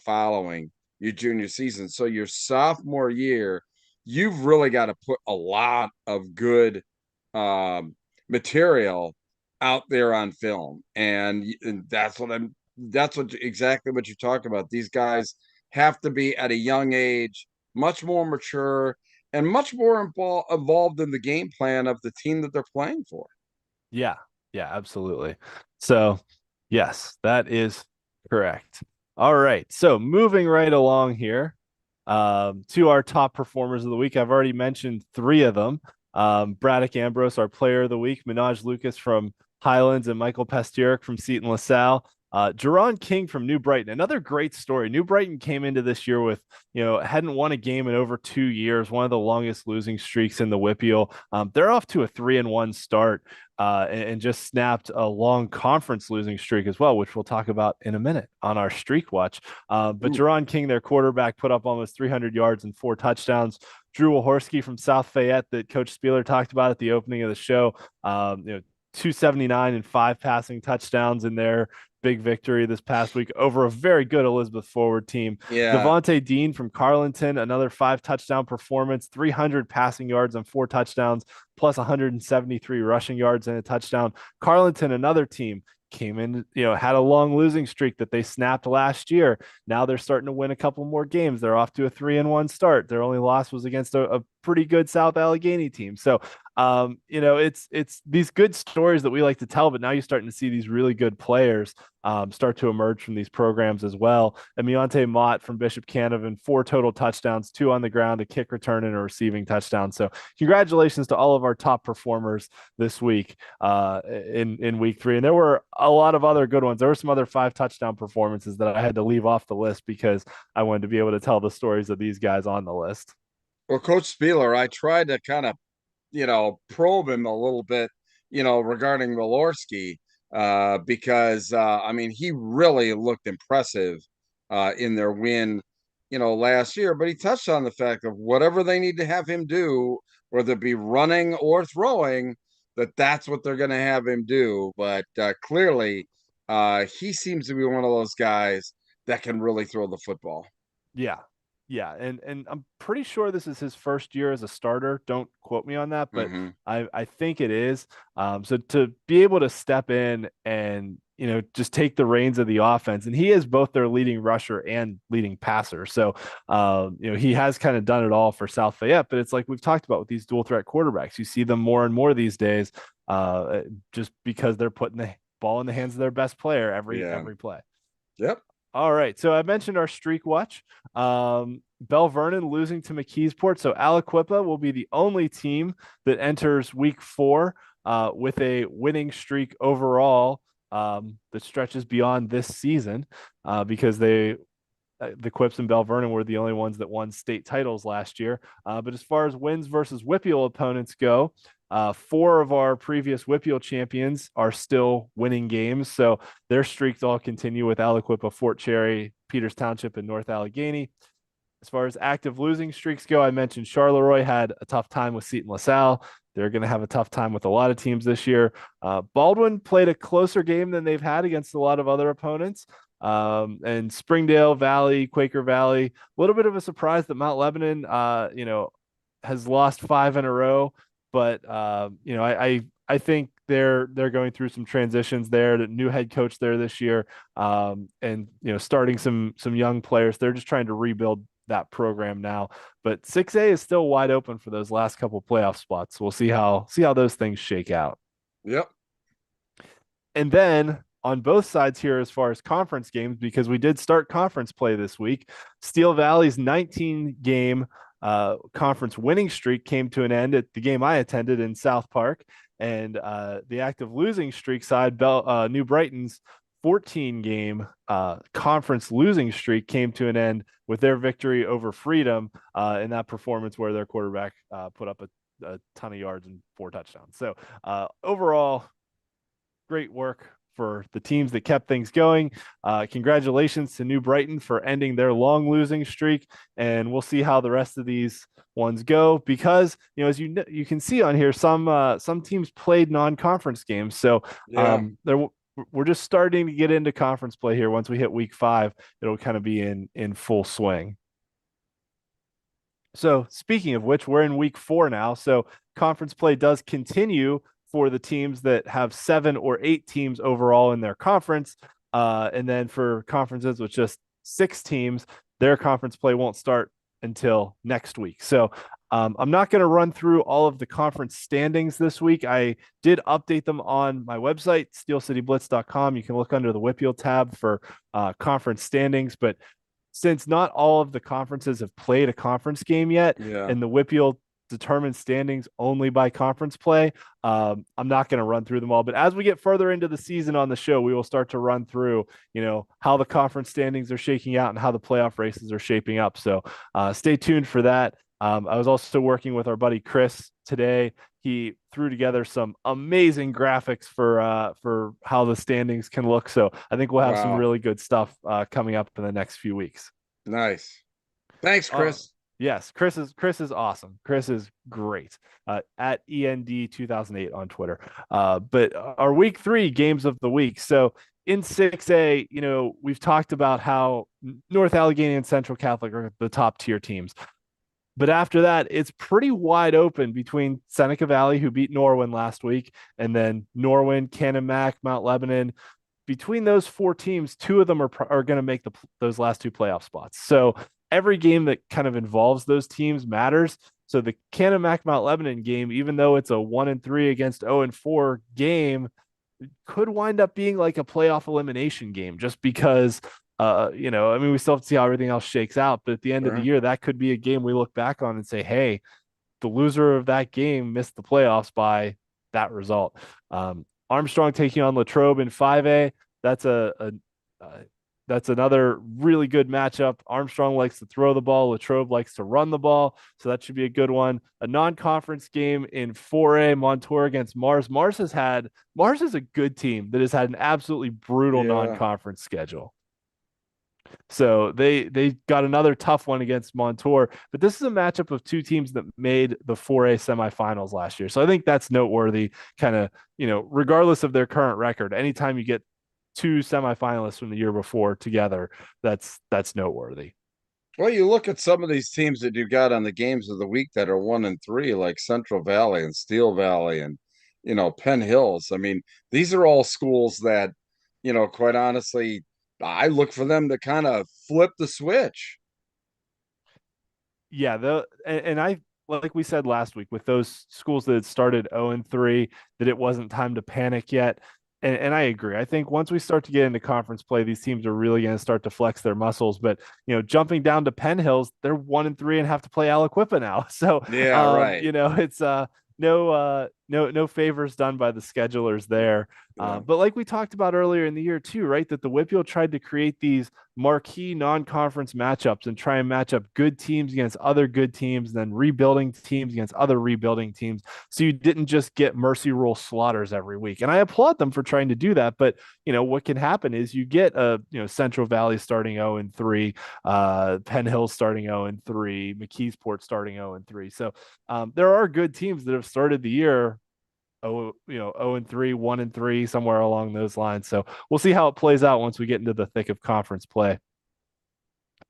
following your junior season. So your sophomore year, you've really got to put a lot of good um, material out there on film, and that's what exactly what you talk about. These guys have to be at a young age much more mature and much more involved in the game plan of the team that they're playing for. Yeah, yeah, absolutely. So yes, that is correct. All right, so moving right along here, to our top performers of the week. I've already mentioned 3 of them. Braddock Ambrose, our player of the week, Minaj Lucas from Highlands, and Michael Pasteuric from Seton LaSalle. Jerron King from New Brighton, another great story. New Brighton came into this year with, hadn't won a game in over 2 years, one of the longest losing streaks in the WPIAL. They're off to a 3-1 start, and just snapped a long conference losing streak as well, which we'll talk about in a minute on our streak watch. But Jerron King, their quarterback, put up almost 300 yards and 4 touchdowns. Drew Wahorski from South Fayette that Coach Spieler talked about at the opening of the show. 279 and 5 passing touchdowns in their big victory this past week over a very good Elizabeth forward team. Yeah. Devontae Dean from Carlinton, another 5 touchdown performance, 300 passing yards on 4 touchdowns, plus 173 rushing yards and a touchdown. Carlinton, another team, came in, had a long losing streak that they snapped last year. Now they're starting to win a couple more games. They're off to a 3-1 start. Their only loss was against a pretty good South Allegheny team. So, it's these good stories that we like to tell, but now you're starting to see these really good players start to emerge from these programs as well. And Meonte Mott from Bishop Canavan, 4 total touchdowns, 2 on the ground, a kick return, and a receiving touchdown. So congratulations to all of our top performers this week in week 3. And there were a lot of other good ones. There were some other 5 touchdown performances that I had to leave off the list because I wanted to be able to tell the stories of these guys on the list. Well, Coach Spieler, I tried to kind of, probe him a little bit, regarding Walorski, because I mean, he really looked impressive in their win, last year. But he touched on the fact of whatever they need to have him do, whether it be running or throwing, that's what they're going to have him do. But clearly, he seems to be one of those guys that can really throw the football. Yeah. Yeah. And I'm pretty sure this is his first year as a starter. Don't quote me on that, but I think it is. So to be able to step in and, just take the reins of the offense, and he is both their leading rusher and leading passer. So, he has kind of done it all for South Fayette, but it's like we've talked about with these dual threat quarterbacks. You see them more and more these days, just because they're putting the ball in the hands of their best player every play. Yep. All right. So I mentioned our streak watch. Bell Vernon losing to McKeesport. So Aliquippa will be the only team that enters week 4 with a winning streak overall that stretches beyond this season because the Quips and Bell Vernon were the only ones that won state titles last year. But as far as wins versus WPIAL opponents go, 4 of our previous WPIAL champions are still winning games. So their streaks all continue with Aliquippa, Fort Cherry, Peters Township, and North Allegheny. As far as active losing streaks go, I mentioned Charleroi had a tough time with Seton LaSalle. They're going to have a tough time with a lot of teams this year. Baldwin played a closer game than they've had against a lot of other opponents. And Springdale Valley, Quaker Valley, a little bit of a surprise that Mount Lebanon, has lost 5 in a row. But I think they're going through some transitions there. The new head coach there this year, and starting some young players. They're just trying to rebuild that program now. But 6A is still wide open for those last couple playoff spots. We'll see how those things shake out. Yep. And then on both sides here, as far as conference games, because we did start conference play this week, Steel Valley's 19-game conference winning streak came to an end at the game I attended in South Park, and the active losing streak side, New Brighton's 14-game conference losing streak came to an end with their victory over Freedom in that performance where their quarterback put up a ton of yards and 4 touchdowns. So overall, great work for the teams that kept things going. Congratulations to New Brighton for ending their long losing streak, and we'll see how the rest of these ones go because as you can see on here, some teams played non-conference games. So we're just starting to get into conference play here. Once we hit week 5, it'll kind of be in full swing. So speaking of which, we're in week 4 now. So conference play does continue for the teams that have 7 or 8 teams overall in their conference. And then for conferences with just 6 teams, their conference play won't start until next week. So I'm not going to run through all of the conference standings this week. I did update them on my website, steelcityblitz.com. You can look under the WPIAL tab for conference standings. But since not all of the conferences have played a conference game yet, and the WPIAL determines standings only by conference play, I'm not going to run through them all. But as we get further into the season on the show, we will start to run through, how the conference standings are shaking out and how the playoff races are shaping up. So stay tuned for that. I was also working with our buddy Chris today. He threw together some amazing graphics for how the standings can look. So I think we'll have some really good stuff coming up in the next few weeks. Nice. Thanks, Chris. Yes, Chris is awesome. Chris is great. At END 2008 on Twitter. But our week 3 games of the week. So in 6A, we've talked about how North Allegheny and Central Catholic are the top tier teams. But after that, it's pretty wide open between Seneca Valley, who beat Norwin last week, and then Norwin, Canon-Mac, Mount Lebanon. Between those 4 teams, 2 of them are going to make those last 2 playoff spots. So every game that kind of involves those teams matters. So the Canon-Mac Mount Lebanon game, even though it's a 1-3 against 0-4 game, could wind up being like a playoff elimination game just because I mean, we still have to see how everything else shakes out, but at the end of the year, that could be a game we look back on and say, hey, the loser of that game missed the playoffs by that result. Armstrong taking on Latrobe in 5A. That's that's another really good matchup. Armstrong likes to throw the ball. Latrobe likes to run the ball. So that should be a good one. A non-conference game in 4A, Montour against Mars. Mars is a good team that has had an absolutely brutal non-conference schedule. So they got another tough one against Montour, but this is a matchup of 2 teams that made the 4A semifinals last year. So I think that's noteworthy, kind of, regardless of their current record. Anytime you get 2 semifinalists from the year before together, that's noteworthy. Well, you look at some of these teams that you got on the games of the week that are 1-3, like Central Valley and Steel Valley and Penn Hills. I mean, these are all schools that, quite honestly, I look for them to kind of flip the switch. Yeah, and I, like we said last week, with those schools that had started 0-3, that it wasn't time to panic yet. And I agree. I think once we start to get into conference play, these teams are really going to start to flex their muscles. But jumping down to Penn Hills, they're 1-3 and have to play Aliquippa now. So yeah, right. it's no favors done by the schedulers there. Yeah. But like we talked about earlier in the year too, right? That the WPIAL tried to create these marquee non-conference matchups and try and match up good teams against other good teams, and then rebuilding teams against other rebuilding teams. So you didn't just get mercy rule slaughters every week. And I applaud them for trying to do that. But what can happen is you get Central Valley starting 0-3, Penn Hill starting 0-3, McKeesport starting 0-3. So there are good teams that have started the year 0-3, 1-3, somewhere along those lines. So we'll see how it plays out once we get into the thick of conference play.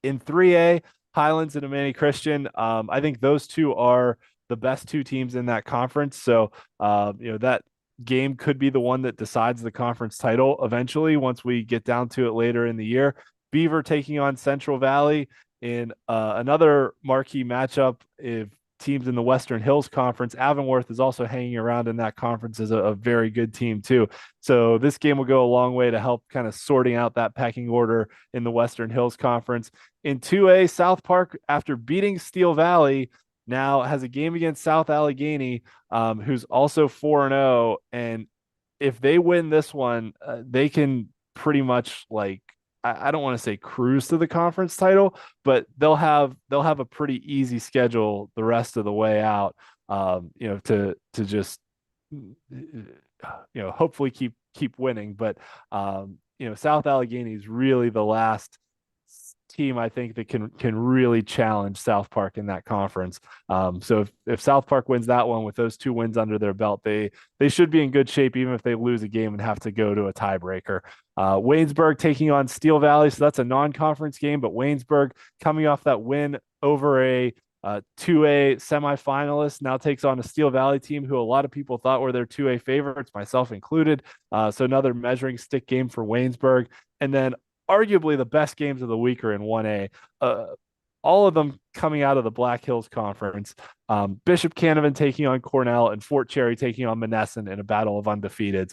In 3A, Highlands and Amani Christian, I think those 2 are the best 2 teams in that conference. So that game could be the one that decides the conference title eventually once we get down to it later in the year. Beaver taking on Central Valley in another marquee matchup. If teams in the Western Hills Conference, Avonworth is also hanging around in that conference as a very good team too. So this game will go a long way to help kind of sorting out that pecking order in the Western Hills Conference. In 2A, South Park, after beating Steel Valley, now has a game against South Allegheny, who's also 4-0. And if they win this one, they can pretty much, like, I don't want to say cruise to the conference title, but they'll have a pretty easy schedule the rest of the way out. To just hopefully keep winning. But South Allegheny is really the last team I think that can really challenge South Park in that conference. So if South Park wins that one with those 2 wins under their belt, they should be in good shape, even if they lose a game and have to go to a tiebreaker. Waynesburg taking on Steel Valley. So that's a non-conference game, but Waynesburg coming off that win over a 2A semifinalist now takes on a Steel Valley team who a lot of people thought were their 2A favorites, myself included. So another measuring stick game for Waynesburg. And then arguably the best games of the week are in 1A. All of them coming out of the Black Hills Conference. Bishop Canavan taking on Cornell and Fort Cherry taking on Monessen in a battle of undefeateds.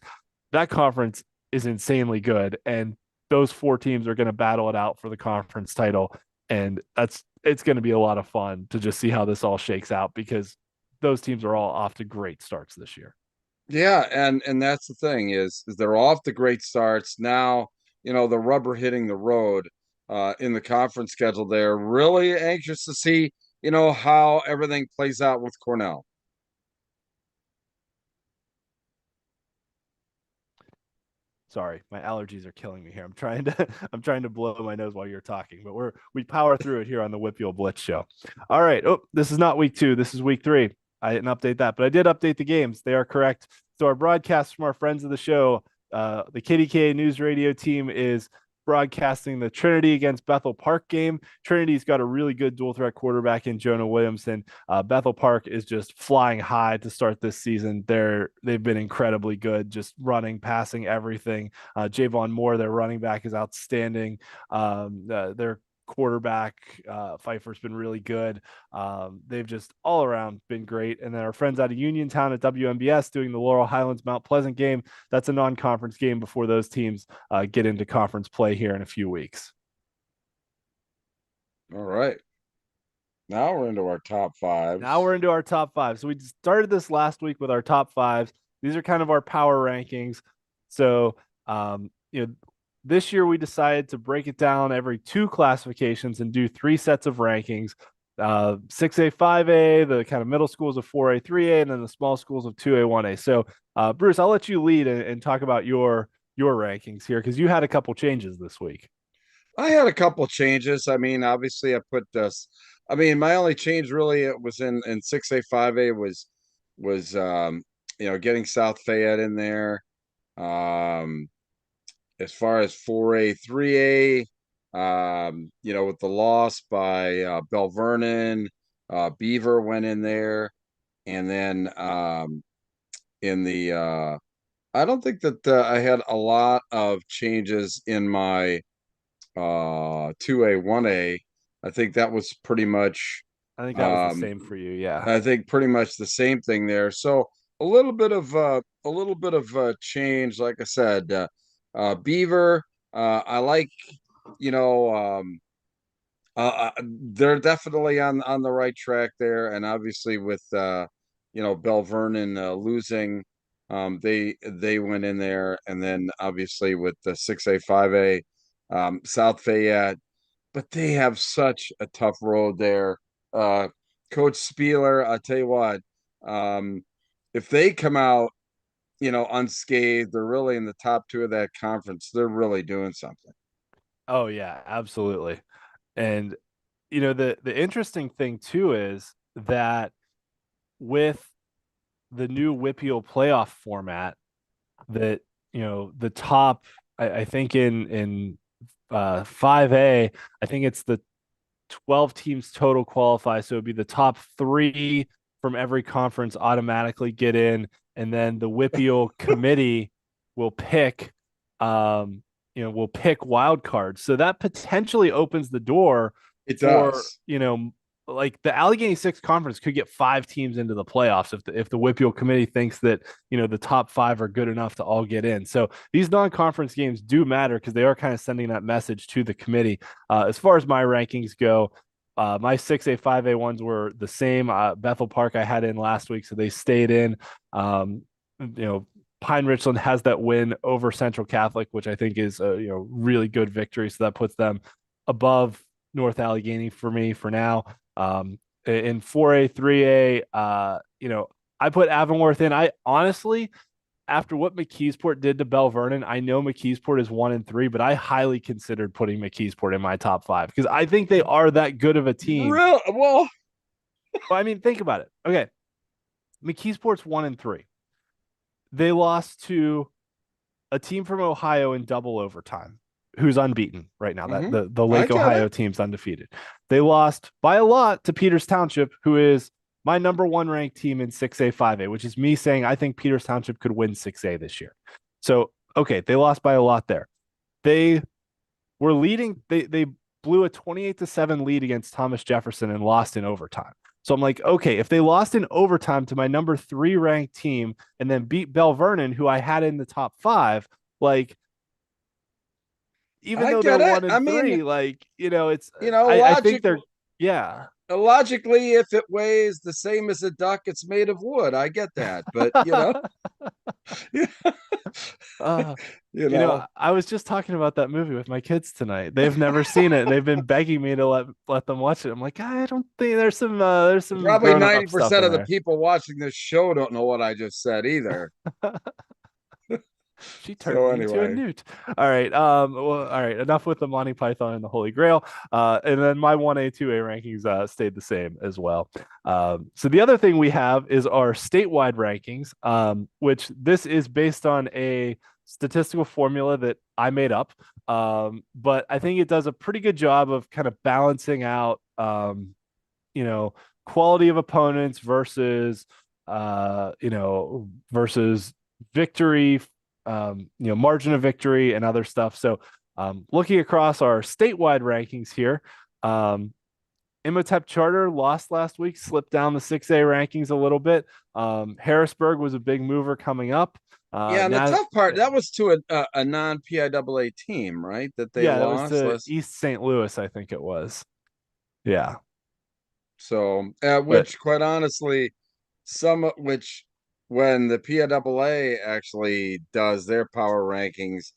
That conference is insanely good, and those 4 teams are going to battle it out for the conference title. And it's going to be a lot of fun to just see how this all shakes out, because those teams are all off to great starts this year. Yeah, and that's the thing is they're off the great starts. Now, the rubber hitting the road in the conference schedule. They're really anxious to see, how everything plays out with Cornell. Sorry, my allergies are killing me here. I'm trying to blow my nose while you're talking, but we power through it here on the WPIAL Blitz show. All right. Oh, this is not week 2. This is week 3. I didn't update that, but I did update the games. They are correct. So our broadcast from our friends of the show, the KDKA News Radio team is broadcasting the Trinity against Bethel Park game. Trinity's got a really good dual threat quarterback in Jonah Williamson. Bethel Park is just flying high to start this season. They've been incredibly good, just running, passing, everything. Javon Moore, their running back, is outstanding. Their quarterback, Pfeiffer's been really good. They've just all around been great. And then our friends out of Uniontown at WMBS doing the Laurel Highlands Mount Pleasant game. That's a non-conference game before those teams get into conference play here in a few weeks. All right. Now we're into our top 5. So we started this last week with our top 5s. These are kind of our power rankings. So, this year we decided to break it down every 2 classifications and do 3 sets of rankings. 6A, 5A, the kind of middle schools of 4A, 3A, and then the small schools of 2A, 1A. So, Bruce, I'll let you lead and talk about your rankings here, because you had a couple changes this week. I had a couple changes. I mean, obviously I put this. I mean, my only change really it was in 6A, 5A was getting South Fayette in there. As far as 4A, 3A, with the loss by Bell Vernon, Beaver went in there. And then in the I don't think that I had a lot of changes in my 2A, 1A. I think that was pretty much I think that was the same for you. Yeah. I think pretty much the same thing there. So a little bit of change, like I said. Beaver, I like, they're definitely on the right track there, and obviously with Bell Vernon losing, they went in there, and then obviously with the 6A, 5A, South Fayette, but they have such a tough road there. Coach Spieler, I'll tell you what, if they come out unscathed, they're really in the top 2 of that conference. They're really doing something. Oh yeah, absolutely. And the interesting thing too is that with the new WPIAL playoff format, that the top, I think in 5A, I think it's the 12 teams total qualify, so it'd be the top 3 from every conference automatically get in, and then the WPIAL committee will pick wild cards. So that potentially opens the door for like the Allegheny 6 conference could get 5 teams into the playoffs if the WPIAL committee thinks that the top 5 are good enough to all get in. So these non-conference games do matter because they are kind of sending that message to the committee. As far as my rankings go, my 6A, 5A ones were the same. Bethel Park I had in last week, so they stayed in. Pine Richland has that win over Central Catholic, which I think is a really good victory. So that puts them above North Allegheny for me for now. In 4A, 3A, I put Avonworth in. I honestly, after what McKeesport did to Bell Vernon, I know McKeesport is 1-3, but I highly considered putting McKeesport in my top 5 because I think they are that good of a team. Real well. I mean, think about it. Okay, McKeesport's 1-3. They lost to a team from Ohio in double overtime, who's unbeaten right now. Mhm. That the Lake Ohio team's undefeated. They lost by a lot to Peters Township, who is my number 1 ranked team in 6A, 5A, which is me saying I think Peters Township could win 6A this year. So, okay, they lost by a lot there. They were leading. They blew a 28-7 lead against Thomas Jefferson and lost in overtime. So I'm like, okay, if they lost in overtime to my number 3 ranked team and then beat Bell Vernon, who I had in the top 5, like, even though they're 1-3, like, it's, I think they're, yeah. Logically, if it weighs the same as a duck, it's made of wood. I get that, but I was just talking about that movie with my kids tonight. They've never seen it. They've been begging me to let them watch it. I'm like, I don't think there's some probably 90% of the people watching this show don't know what I just said either. She turned So me into a anyway, newt. All right. Well, all right. Enough with the Monty Python and the Holy Grail. And then my 1A, 2A rankings stayed the same as well. So the other thing we have is our statewide rankings, which this is based on a statistical formula that I made up. But I think it does a pretty good job of kind of balancing out, quality of opponents versus victory, margin of victory and other stuff. So, looking across our statewide rankings here, Imhotep Charter lost last week, slipped down the 6A rankings a little bit. Harrisburg was a big mover coming up. yeah, and the tough part Yeah, that was to a non PIAA team, right? That they yeah, that was lost to last. East St. Louis, I think it was. Yeah, So, but which quite honestly, which when the PIAA actually does their power rankings,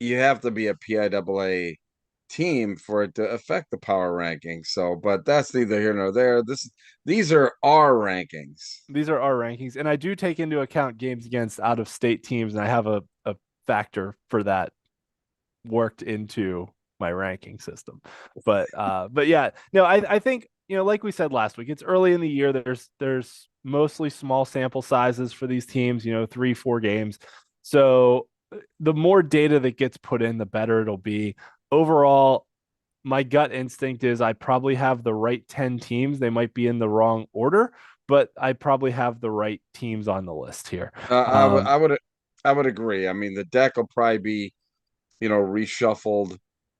you have to be a PIAA team for it to affect the power rankings. So, but that's neither here nor there. These are our rankings. these are our rankings, and I do take into account games against out of state teams, and I have a factor for that worked into my ranking system. But yeah, no, I think, like we said last week, it's early in the year. There's mostly small sample sizes for these teams, 3-4 games. So the more data that gets put in, the better it'll be. Overall, my gut instinct is I probably have the right 10 teams. They might be in the wrong order, but I probably have the right teams on the list here. I would agree. I mean, the deck will probably be, reshuffled,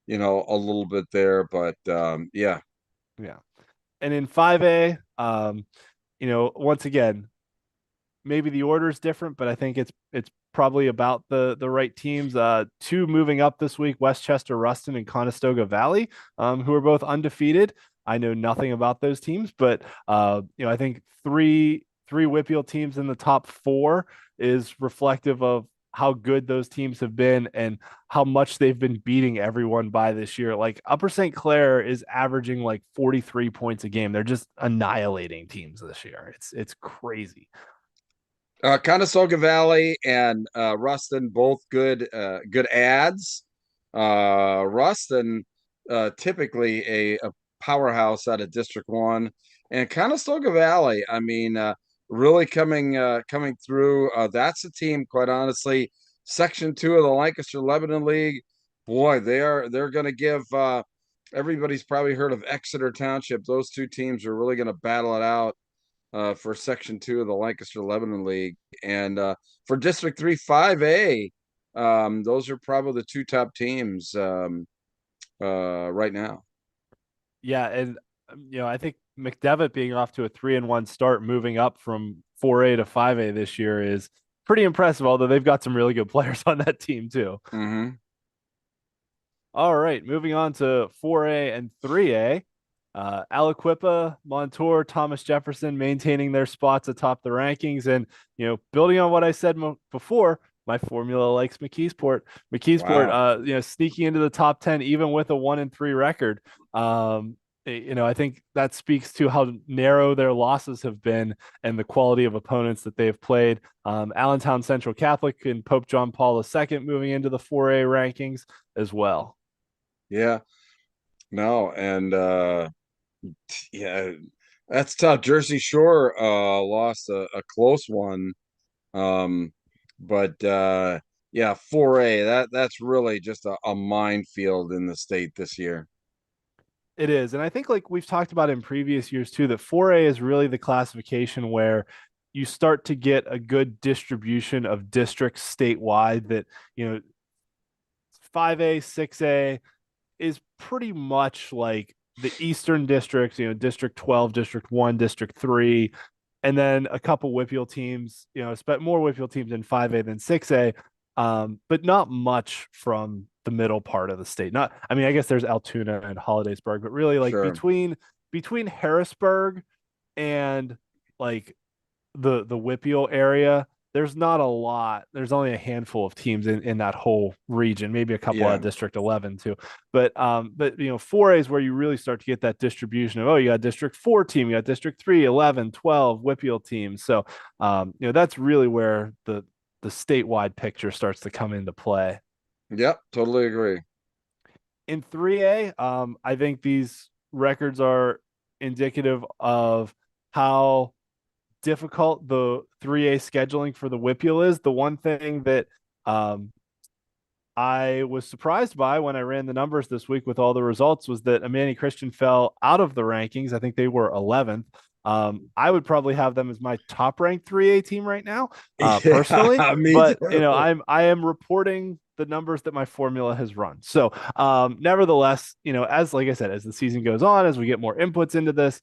a little bit there, but yeah. Yeah. And in 5A, once again, maybe the order is different, but I think it's probably about the right teams. Two moving up this week: Westchester Ruston and Conestoga Valley, who are both undefeated. I know nothing about those teams, but I think three WPIAL teams in the top four is reflective of how good those teams have been and how much they've been beating everyone by this year. Like Upper St. Clair is averaging like 43 points a game. They're just annihilating teams this year. It's crazy. Conestoga Valley and Ruston, both good ads. Ruston, typically a powerhouse out of District 1, and Conestoga Valley, I mean, really coming through. That's a team, quite honestly, Section 2 of the Lancaster Lebanon League. Boy, they're going to give. Everybody's probably heard of Exeter Township. Those two teams are really going to battle it out for Section 2 of the Lancaster Lebanon League. And for District 3 5A, those are probably the two top teams right now. Yeah, and I think McDevitt being off to a 3-1 start, moving up from 4A to 5A this year is pretty impressive, although they've got some really good players on that team too. Mm-hmm. All right, moving on to 4A and 3A. Aliquippa, Montour, Thomas Jefferson maintaining their spots atop the rankings. And, building on what I said before, my formula likes McKeesport. Wow. Sneaking into the top 10, even with a 1-3 record. I think that speaks to how narrow their losses have been and the quality of opponents that they've played. Allentown Central Catholic and Pope John Paul II moving into the 4A rankings as well. Yeah. No, and yeah, that's tough. Jersey Shore lost a close one. But yeah, 4A, that's really just a minefield in the state this year. It is. And I think, like we've talked about in previous years too, that 4A is really the classification where you start to get a good distribution of districts statewide that, 5A, 6A is pretty much like the Eastern districts, District 12, District 1, District 3, and then a couple WPIAL teams, more WPIAL teams in 5A than 6A, but not much from the middle part of the state. Not, I mean, I guess there's Altoona and Hollidaysburg, but really like Sure. between Harrisburg and like the WPIAL area, there's not a lot. There's only a handful of teams in that whole region, maybe a couple Yeah. of District 11 too. But 4A is where you really start to get that distribution of, you got District 4 team, you got District 3, 11, 12 WPIAL teams. So that's really where the the statewide picture starts to come into play. Yep, totally agree. In 3A, I think these records are indicative of how difficult the 3A scheduling for the WPIAL is. The one thing that I was surprised by when I ran the numbers this week with all the results was that Amani Christian fell out of the rankings. I think they were 11th. I would probably have them as my top ranked 3A team right now, personally. Yeah, me But too. I am reporting the numbers that my formula has run. So nevertheless, as like I said, as the season goes on, as we get more inputs into this,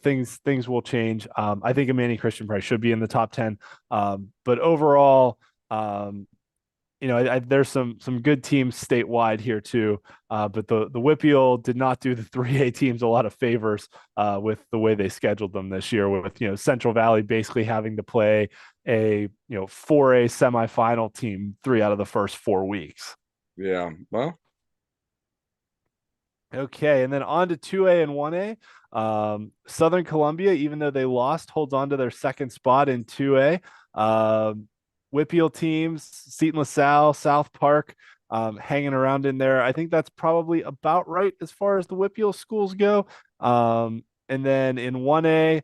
things will change. I think Amani Christian probably should be in the top 10. But overall, there's some good teams statewide here too. But the WPIAL did not do the 3A teams a lot of favors with the way they scheduled them this year. With Central Valley basically having to play a 4A semifinal team 3 out of the first 4 weeks. Yeah, well, okay, and then on to 2A and 1A. Southern Columbia, even though they lost, holds on to their second spot in 2A. WPIAL teams, Seton LaSalle, South Park, hanging around in there. I think that's probably about right as far as the WPIAL schools go. And then in 1A,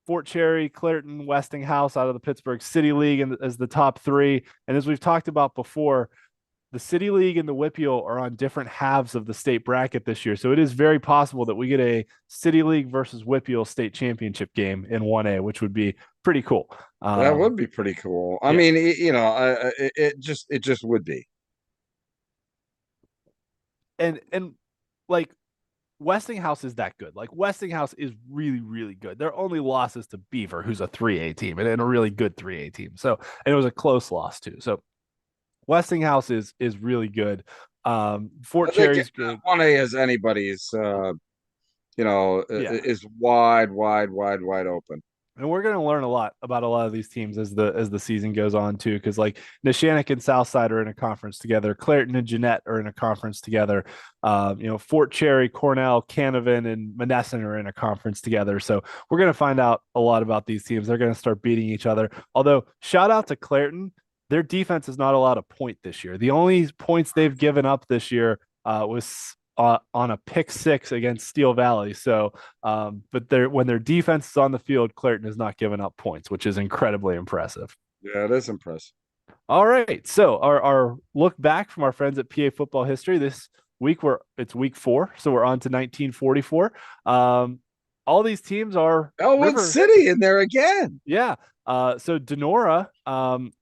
Fort Cherry, Clairton, Westinghouse out of the Pittsburgh City League as the top 3. And as we've talked about before, the City League and the WPIAL are on different halves of the state bracket this year. So it is very possible that we get a City League versus WPIAL state championship game in 1A, which would be pretty cool. that would be pretty cool. I mean, it just would be. And like Westinghouse is that good. Like Westinghouse is really, really good. Their only loss is to Beaver, who's a 3A team and a really good 3A team. So, and it was a close loss too. So Westinghouse is really good. Fort Cherry's good. 1A is anybody's. Is wide open. And we're going to learn a lot about a lot of these teams as the season goes on too, because like Neshannock and Southside are in a conference together. Clairton and Jeanette are in a conference together. Fort Cherry, Cornell, Canavan, and Monessen are in a conference together. So we're going to find out a lot about these teams. They're going to start beating each other. Although shout out to Clairton, their defense is not allowed a point this year. The only points they've given up this year was on a pick 6 against Steel Valley. So, but when their defense is on the field, Clairton has not given up points, which is incredibly impressive. Yeah, it is impressive. All right. So our look back from our friends at PA Football History this week, it's week 4. So we're on to 1944. All these teams are Elwood City in there again. Yeah. So Denora,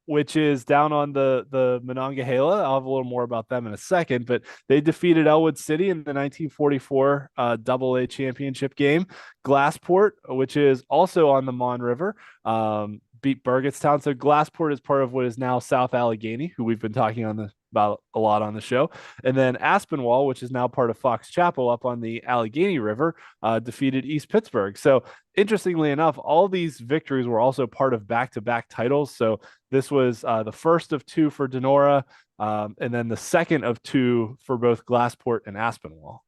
which is down on the Monongahela, I'll have a little more about them in a second, but they defeated Elwood City in the 1944 AA championship game. Glassport, which is also on the Mon River, beat Burgettstown. So Glassport is part of what is now South Allegheny, who we've been talking about a lot on the show. And then Aspinwall, which is now part of Fox Chapel up on the Allegheny River, defeated East Pittsburgh. So interestingly enough, all these victories were also part of back-to-back titles. So this was the first of 2 for Denora, and then the second of 2 for both Glassport and Aspinwall.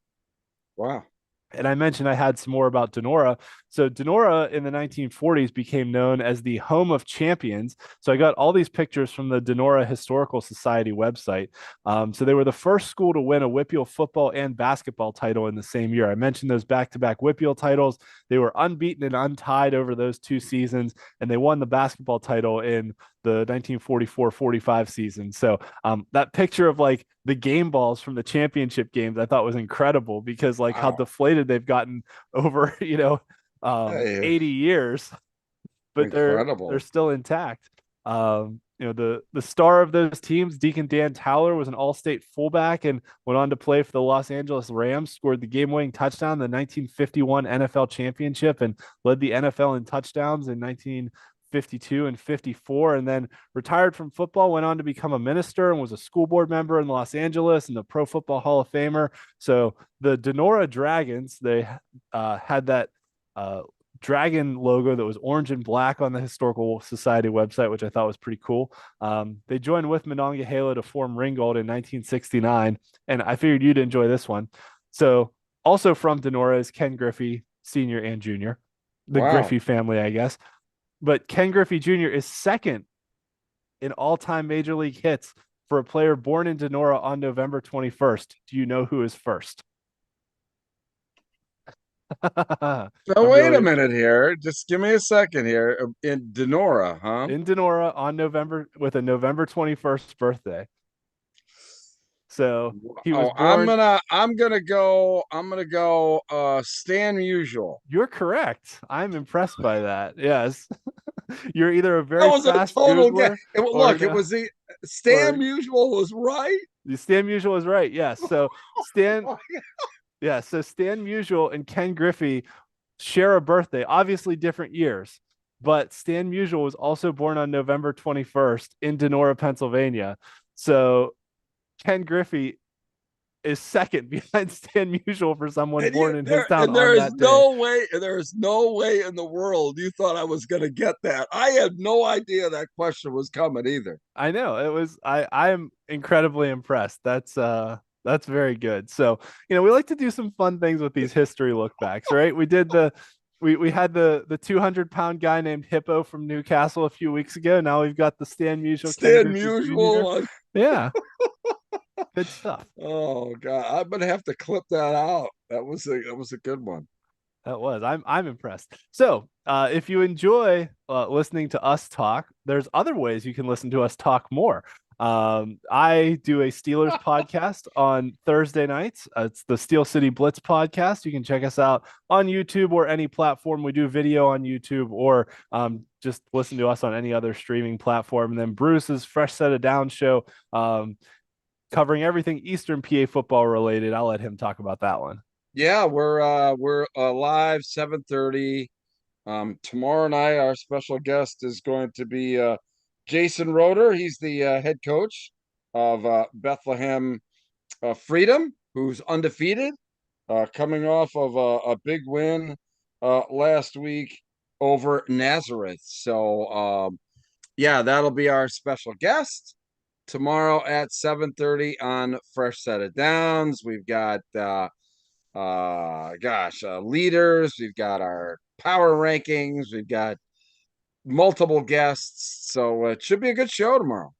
Wow. And I mentioned I had some more about Denora. So Denora in the 1940s became known as the home of champions. So I got all these pictures from the Denora Historical Society website. So they were the first school to win a WPIAL football and basketball title in the same year. I mentioned those back-to-back WPIAL titles. They were unbeaten and untied over those 2 seasons, and they won the basketball title in the 1944-45 season. So that picture of like the game balls from the championship games, I thought was incredible because like how deflated they've gotten over, 80 years, but they're still intact. The star of those teams, Deacon Dan Towler, was an all-state fullback and went on to play for the Los Angeles Rams, scored the game-winning touchdown in the 1951 NFL championship and led the NFL in touchdowns in 1952 and 54, and then retired from football, went on to become a minister and was a school board member in Los Angeles and the Pro Football Hall of Famer. So the Denora Dragons, they had that dragon logo that was orange and black on the Historical Society website, which I thought was pretty cool. They joined with Monongahela to form Ringgold in 1969, and I figured you'd enjoy this one. So also from Denora is Ken Griffey, Sr. and Jr., the Griffey family, I guess. But Ken Griffey Jr. is second in all-time major league hits for a player born in Denora on November 21st. Do you know who is first? So wait a minute here. Just give me a second here. In Denora, huh? In Denora on with a November 21st birthday. So he was born. I'm gonna go Stan Musial. You're correct. I'm impressed by that. Yes. You're either a That very was a fast total Googler. Look, it was the Stan Musial was right. The Stan Musial is right. Yes. So Stan Musial and Ken Griffey share a birthday, obviously different years, but Stan Musial was also born on November 21st in Denora, Pennsylvania. So Ken Griffey is second behind Stan Musial for someone born in his town. And there is no way in the world you thought I was going to get that. I had no idea that question was coming either. I know it was. I am incredibly impressed. That's very good. So, we like to do some fun things with these history look backs, right? We did we had the 200-pound guy named Hippo from Newcastle a few weeks ago. Now we've got the Stan Musial. Yeah. Good stuff. Oh God, I'm gonna have to clip that out. That was a good one. That was. I'm impressed. So, if you enjoy listening to us talk, there's other ways you can listen to us talk more. I do a Steelers podcast on Thursday nights. It's the Steel City Blitz podcast. You can check us out on YouTube or any platform. We do video on YouTube, or just listen to us on any other streaming platform. And then Bruce's Fresh Set of Down show, covering everything Eastern PA football related. I'll let him talk about that one. Yeah, we're live 7:30. Tomorrow night, our special guest is going to be Jason Roeder. He's the head coach of Bethlehem Freedom, who's undefeated, coming off of a big win last week over Nazareth. So, yeah, that'll be our special guest tomorrow at 7:30 on Fresh Set of Downs. We've got leaders, we've got our power rankings, we've got multiple guests, so it should be a good show tomorrow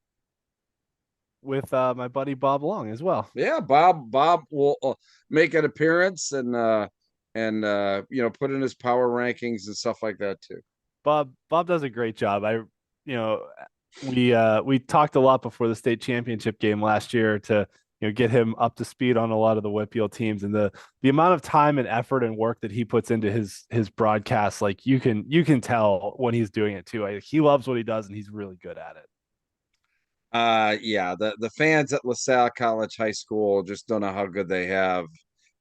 with my buddy Bob Long as well. Yeah, Bob will make an appearance and put in his power rankings and stuff like that too. Bob does a great job. We talked a lot before the state championship game last year to get him up to speed on a lot of the WPIAL teams, and the amount of time and effort and work that he puts into his broadcasts, like you can tell when he's doing it too. He loves what he does and he's really good at it. Yeah, the fans at LaSalle College High School just don't know how good they have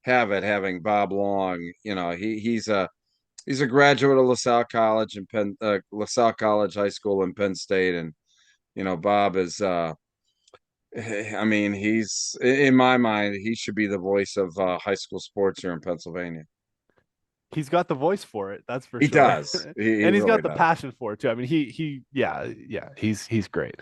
it having Bob Long. He's a graduate of LaSalle College and LaSalle College High School in Penn State, and Bob is he's, in my mind, he should be the voice of high school sports here in Pennsylvania. He's got the voice for it. That's for sure. He does. And he's really got the passion for it too. I mean, he's great.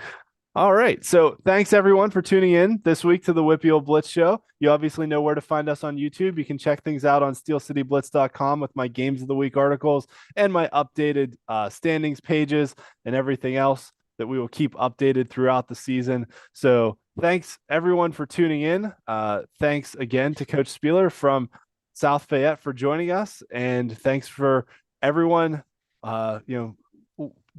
All right. So thanks everyone for tuning in this week to the WPIAL Blitz show. You obviously know where to find us on YouTube. You can check things out on steelcityblitz.com with my games of the week articles and my updated standings pages and everything else that we will keep updated throughout the season. So thanks everyone for tuning in. Thanks again to Coach Spieler from South Fayette for joining us. And thanks for everyone,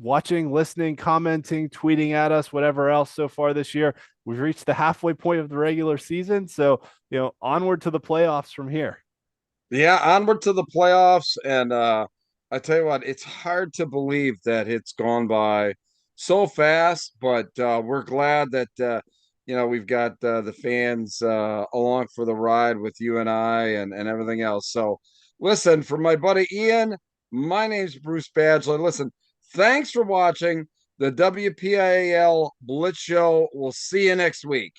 watching, listening, commenting, tweeting at us, whatever else so far this year. We've reached the halfway point of the regular season. So, onward to the playoffs from here. Yeah, onward to the playoffs. And I tell you what, it's hard to believe that it's gone by so fast, but we're glad that we've got the fans along for the ride with you and I and everything else. So listen, for my buddy Ian, my name's Bruce Badgley. Listen, thanks for watching the WPIAL Blitz Show. We'll see you next week.